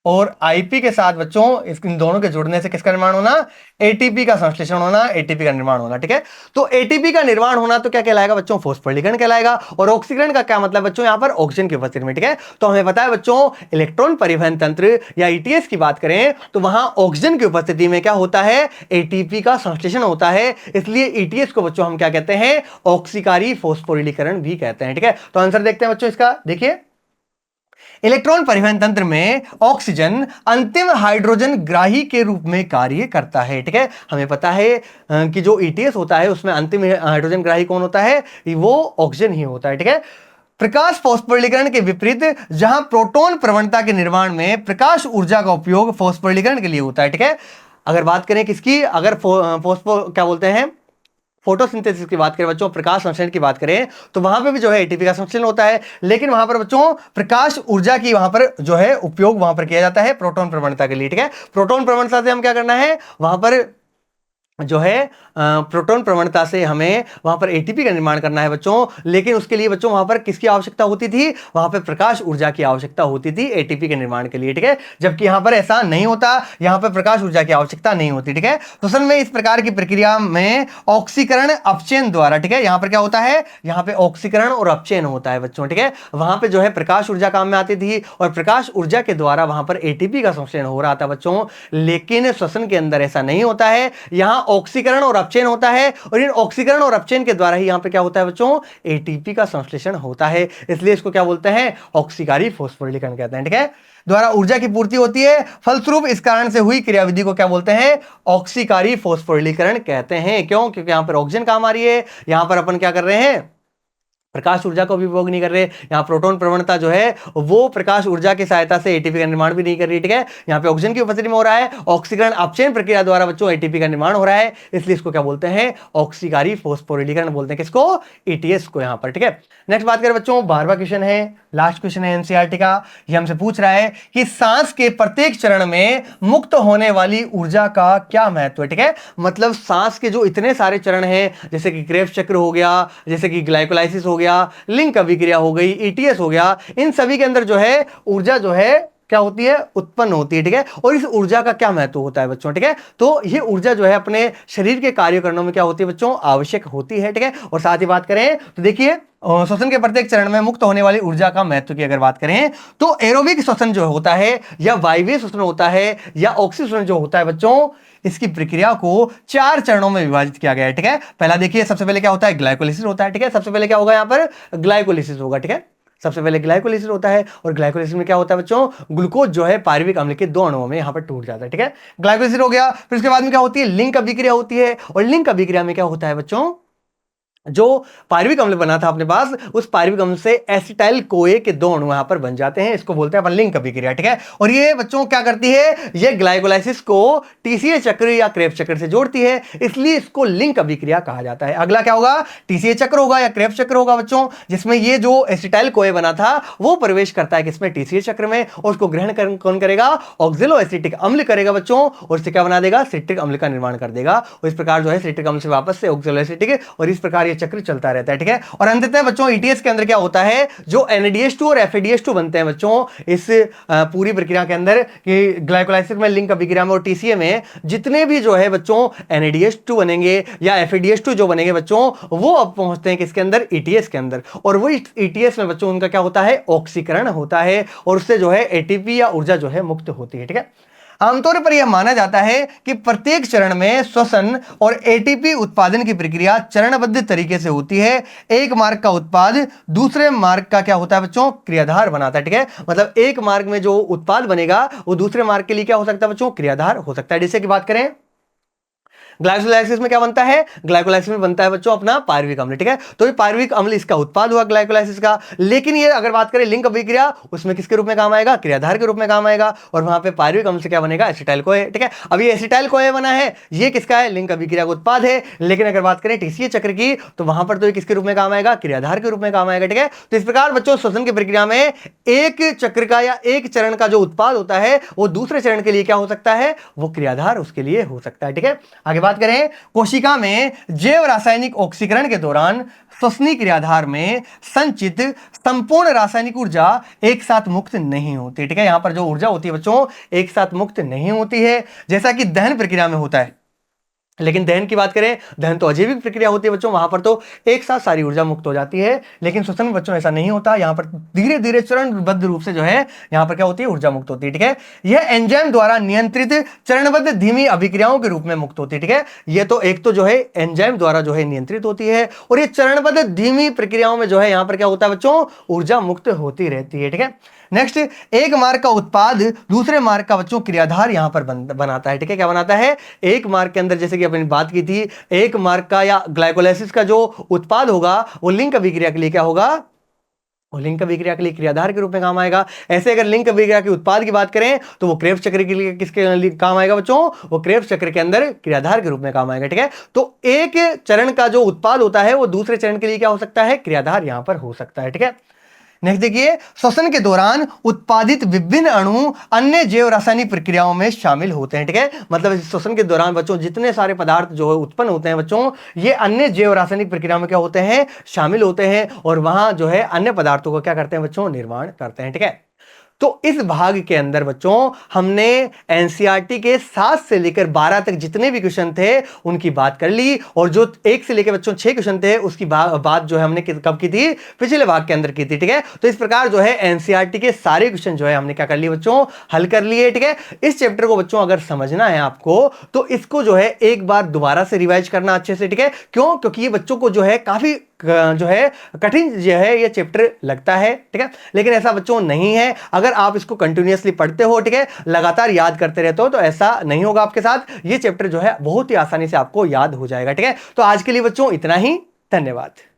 Speaker 1: और आईपी के साथ बच्चों इन दोनों के जुड़ने से किसका निर्माण होना, एटीपी का संश्लेषण होना, एटीपी का निर्माण होना। ठीक है, तो एटीपी का निर्माण होना तो क्या कहलाएगा बच्चों, फॉस्फोरिलीकरण कहलाएगा। और ऑक्सीकरण का क्या मतलब बच्चों, यहां पर ऑक्सीजन की उपस्थिति में। ठीक है, तो हमें पता है बच्चों इलेक्ट्रॉन परिवहन तंत्र या ईटीएस की बात करें तो वहां ऑक्सीजन की उपस्थिति में क्या होता है, एटीपी का संश्लेषण होता है। इसलिए ईटीएस को बच्चों हम क्या कहते हैं, ऑक्सीकारी फॉस्फोरिलीकरण भी कहते हैं। ठीक है, तो आंसर देखते हैं बच्चों इसका। देखिए, इलेक्ट्रॉन परिवहन तंत्र में ऑक्सीजन अंतिम हाइड्रोजन ग्राही के रूप में कार्य करता है। ठीक है, हमें पता है कि जो ईटीएस होता है उसमें अंतिम हाइड्रोजन ग्राही कौन होता है, वो ऑक्सीजन ही होता है। ठीक है, प्रकाश फॉस्फोरिलीकरण के विपरीत जहां प्रोटॉन प्रवणता के निर्माण में प्रकाश ऊर्जा का उपयोग फॉस्फोरिलीकरण के लिए होता है। ठीक है, अगर बात करें किसकी, अगर फॉस्फो क्या बोलते हैं, फोटोसिंथेसिस की बात करें बच्चों, प्रकाश संश्लेषण की बात करें तो वहां पे भी जो है एटीपी का संश्लेषण होता है, लेकिन वहां पर बच्चों प्रकाश ऊर्जा की वहां पर जो है उपयोग वहां पर किया जाता है प्रोटॉन प्रवणता के लिए। ठीक है, प्रोटॉन प्रवणता से हम क्या करना है, वहां पर जो है प्रोटॉन प्रवणता से हमें वहां पर एटीपी का निर्माण करना है बच्चों, लेकिन उसके लिए बच्चों वहां पर किसकी आवश्यकता होती थी, वहां पर प्रकाश ऊर्जा की आवश्यकता होती थी एटीपी के निर्माण के लिए। ठीक है, जबकि यहां पर ऐसा नहीं होता, यहां पर प्रकाश ऊर्जा की आवश्यकता नहीं होती। ठीक है, तो असल में इस प्रकार की प्रक्रिया में ऑक्सीकरण अपचयन द्वारा, ठीक है, यहां पर क्या होता है, यहां पर ऑक्सीकरण और अपचयन होता है बच्चों। ठीक है, वहां पर जो है प्रकाश ऊर्जा काम में आती थी और प्रकाश ऊर्जा के द्वारा वहां पर एटीपी का संश्लेषण हो रहा था बच्चों, लेकिन श्वसन के अंदर ऐसा नहीं होता है। यहां ऑक्सीकरण और अपचयन होता है और इन ऑक्सीकरण और अपचयन के द्वारा ही यहां पे क्या होता है बच्चों, एटीपी का संश्लेषण होता है। इसलिए इसको क्या बोलते हैं, ऑक्सीकारी फॉस्फोरिलीकरण कहते हैं। ठीक है, द्वारा ऊर्जा की पूर्ति होती है, फलस्वरूप इस कारण से हुई क्रियाविधि को क्या बोलते हैं, ऑक्सीकारी फॉस्फोरिलीकरण कहते हैं। क्यों, क्योंकि यहां पर ऑक्सीजन काम आ रही है, यहां पर अपन क्या कर रहे हैं, प्रकाश ऊर्जा को भी उपयोग नहीं कर रहे। यहाँ प्रोटॉन प्रवणता जो है वो प्रकाश ऊर्जा की सहायता से एटीपी का निर्माण भी नहीं कर रही। ठीक है, यहाँ पे ऑक्सीजन की उपस्थिति में हो रहा है, ऑक्सीकरण अपचयन प्रक्रिया द्वारा बच्चों एटीपी का निर्माण हो रहा है, इसलिए इसको क्या बोलते हैं, ऑक्सीकारी फॉस्फोरिलीकरण बोलते हैं। किसको, ईटीएस को यहाँ पर। ठीक है, नेक्स्ट बात करें बच्चों, 12वां क्वेश्चन है, लास्ट क्वेश्चन है एनसीईआरटी का। ये हमसे पूछ रहा है कि सांस के प्रत्येक चरण में मुक्त होने वाली ऊर्जा का क्या महत्व है। ठीक है, मतलब सांस के जो इतने सारे चरण हैं, जैसे कि क्रेब्स चक्र हो गया, जैसे कि ग्लाइकोलाइसिस हो गया, लिंक अभिक्रिया हो गई, ईटीएस हो गया, इन सभी के अंदर जो है ऊर्जा जो है क्या होती है, उत्पन्न होती है। ठीक है, और इस ऊर्जा का क्या महत्व होता है बच्चों। ठीक है, तो ये ऊर्जा जो है अपने शरीर के कार्य करने में क्या होती है बच्चों, आवश्यक होती है। ठीक है, और साथ ही बात करें तो देखिए श्वसन के प्रत्येक चरण में मुक्त होने वाली ऊर्जा का महत्व की अगर बात करें तो एरोबिक श्वसन जो होता है या वायवीय श्वसन होता है या ऑक्सीश्वसन जो होता है बच्चों, इसकी प्रक्रिया को 4 चरणों में विभाजित किया गया है। ठीक है, पहला देखिए सबसे पहले क्या होता है, ग्लाइकोलिसिस होता है। ठीक है, सबसे पहले क्या होगा, यहाँ पर ग्लाइकोलिसिस होगा। ठीक है, सबसे पहले ग्लाइकोलिसिस होता है और ग्लाइकोलिसिस में क्या होता है बच्चों, ग्लूकोज जो है पायरुविक अम्ल के 2 अणुओं में यहाँ पर टूट जाता है। ठीक है, ग्लाइकोलिसिस हो गया, फिर उसके बाद में क्या होती है, लिंक अभिक्रिया होती है और लिंक अभिक्रिया में क्या होता है बच्चों, जो पायरुविक अम्ल बना था अपने पास, उस पायरुविक अम्ल से एसिटाइल कोए के 2 अणु यहां पर बन जाते हैं, इसको बोलते हैं अपन लिंक अभिक्रिया। ठीक है, और ये बच्चों क्या करती है, ये ग्लाइकोलाइसिस को टीसीए चक्र या क्रेब्स चक्र से जोड़ती है, इसलिए इसको लिंक अभिक्रिया कहा जाता है। अगला क्या होगा, टीसीए चक्र होगा या क्रेब्स चक्र होगा बच्चों, जिसमें ये जो एसिटाइल कोए बना था वो प्रवेश करता है किसमें, टीसीए चक्र में, और उसको ग्रहण कौन करेगा, ऑक्जेलो एसिटिक अम्ल करेगा बच्चों, और इससे क्या बना देगा, सिट्रिक अम्ल का निर्माण कर देगा, और इस प्रकार जो है सिट्रिक अम्ल से वापस से ऑक्जेलो एसिटिक, और इस प्रकार ये चक्र चलता रहता है। ठीक है, और अंततः बच्चों ईटीएस के अंदर क्या होता है, जो NADH2 और FADH2 बनते हैं बच्चों इस पूरी प्रक्रिया के अंदर, कि ग्लाइकोलाइसिस में, लिंक अभिक्रिया में और टीसीए में जितने भी जो है बच्चों NADH2 बनेंगे या FADH2 जो बनेंगे बच्चों, वो अब पहुंचते हैं किसके अंदर, ईटीएस के अंदर, और वो ईटीएस में बच्चों उनका क्या होता है, ऑक्सीकरण होता है, और उससे जो है एटीपी या ऊर्जा जो है मुक्त होती है। ठीक है, आमतौर पर यह माना जाता है कि प्रत्येक चरण में श्वसन और एटीपी उत्पादन की प्रक्रिया चरणबद्ध तरीके से होती है। एक मार्ग का उत्पाद दूसरे मार्ग का क्या होता है बच्चों, क्रियाधार बनाता है। ठीक है, मतलब एक मार्ग में जो उत्पाद बनेगा वो दूसरे मार्ग के लिए क्या हो सकता है बच्चों, क्रियाधार हो सकता है। जैसे कि बात करें ग्लाइकोलाइसिस में क्या बनता है, ग्लाइकोलाइसिस में बनता है बच्चों अपना पायरुविक अम्ल। ठीक है, तो ये पायरुविक अम्ल इसका उत्पाद हुआ ग्लाइकोलाइसिस का, लेकिन ये अगर बात करें लिंक अभिक्रिया, उसमें किसके रूप में काम आएगा, क्रियाधार के रूप में काम आएगा, और वहां पे पायरुविक अम्ल से क्या बनेगा, एसिटाइल कोए। ठीक है, अब ये एसिटाइल कोए बना है, ये किसका है, लिंक अभिक्रिया का उत्पाद है, लेकिन अगर बात करें टीसीए चक्र की तो वहां पर तो ये किसके रूप में काम आएगा, क्रियाधार के रूप में काम आएगा। ठीक है, तो इस प्रकार बच्चों श्वसन की प्रक्रिया में एक चक्र का या एक चरण का जो उत्पाद होता है वो दूसरे चरण के लिए क्या हो सकता है, वो क्रियाधार उसके लिए हो सकता है। ठीक है, आगे बात करें कोशिका में जैव रासायनिक ऑक्सीकरण के दौरान श्वसनीय क्रियाधार में संचित संपूर्ण रासायनिक ऊर्जा एक साथ मुक्त नहीं होती। ठीक है, यहां पर जो ऊर्जा होती है बच्चों एक साथ मुक्त नहीं होती है, जैसा कि दहन प्रक्रिया में होता है। लेकिन दहन की बात करें, दहन तो अजैविक प्रक्रिया होती है बच्चों, वहां पर तो एक साथ सारी ऊर्जा मुक्त हो जाती है। लेकिन श्वसन में बच्चों ऐसा नहीं होता, यहां पर धीरे धीरे चरणबद्ध रूप से जो है यहां पर क्या होती है, ऊर्जा मुक्त होती है। ठीक है, यह एंजाइम द्वारा नियंत्रित चरणबद्ध धीमी अभिक्रियाओं के रूप में मुक्त होती है। ठीक है, यह तो एक तो जो है एंजाइम द्वारा जो है नियंत्रित होती है, और ये चरणबद्ध धीमी प्रक्रियाओं में जो है यहां पर क्या होता है बच्चों, ऊर्जा मुक्त होती रहती है। ठीक है, नेक्स्ट, एक मार्ग का उत्पाद दूसरे मार्ग का बच्चों क्रियाधार यहां पर बनाता है। ठीक है, क्या बनाता है, एक मार्ग के अंदर जैसे कि अपनी बात की थी, एक मार्ग का या ग्लाइकोलाइसिस का जो उत्पाद होगा वो लिंक अभिक्रिया के लिए क्या होगा, वो लिंक अभिक्रिया के लिए क्रियाधार के रूप में काम आएगा। ऐसे अगर लिंक अभिक्रिया के उत्पाद की बात करें तो वो क्रेब्स चक्र के लिए किसके लिए काम आएगा बच्चों, वो क्रेब्स चक्र के अंदर क्रियाधार के रूप में काम आएगा। ठीक है, तो एक चरण का जो उत्पाद होता है वो दूसरे चरण के लिए क्या हो सकता है, क्रियाधार यहां पर हो सकता है। ठीक है, नेक्स्ट देखिए, श्वसन के दौरान उत्पादित विभिन्न अणु अन्य जैव रासायनिक प्रक्रियाओं में शामिल होते हैं। ठीक है, मतलब श्वसन के दौरान बच्चों जितने सारे पदार्थ जो है उत्पन्न होते हैं बच्चों, ये अन्य जैव रासायनिक प्रक्रियाओं में क्या होते हैं, शामिल होते हैं, और वहां जो है अन्य पदार्थों को क्या करते हैं बच्चों, निर्माण करते हैं। ठीक है, तो इस भाग के अंदर बच्चों हमने एनसीईआरटी के 7 से लेकर 12 तक जितने भी क्वेश्चन थे उनकी बात कर ली, और जो 1 से लेकर बच्चों 6 क्वेश्चन थे उसकी बात जो है हमने कब की थी, पिछले भाग के अंदर की थी। ठीक है, तो इस प्रकार जो है एनसीईआरटी के सारे क्वेश्चन जो है हमने क्या कर लिए बच्चों, हल कर लिए। ठीक है, इस चैप्टर को बच्चों अगर समझना है आपको तो इसको जो है एक बार दोबारा से रिवाइज करना अच्छे से। ठीक है, क्यों, क्योंकि ये बच्चों को जो है काफी जो है कठिन जो है ये चैप्टर लगता है। ठीक है, लेकिन ऐसा बच्चों नहीं है, अगर आप इसको कंटिन्यूअसली पढ़ते हो, ठीक है, लगातार याद करते रहते हो, तो ऐसा नहीं होगा आपके साथ। ये चैप्टर जो है बहुत ही आसानी से आपको याद हो जाएगा। ठीक है, तो आज के लिए बच्चों इतना ही, धन्यवाद।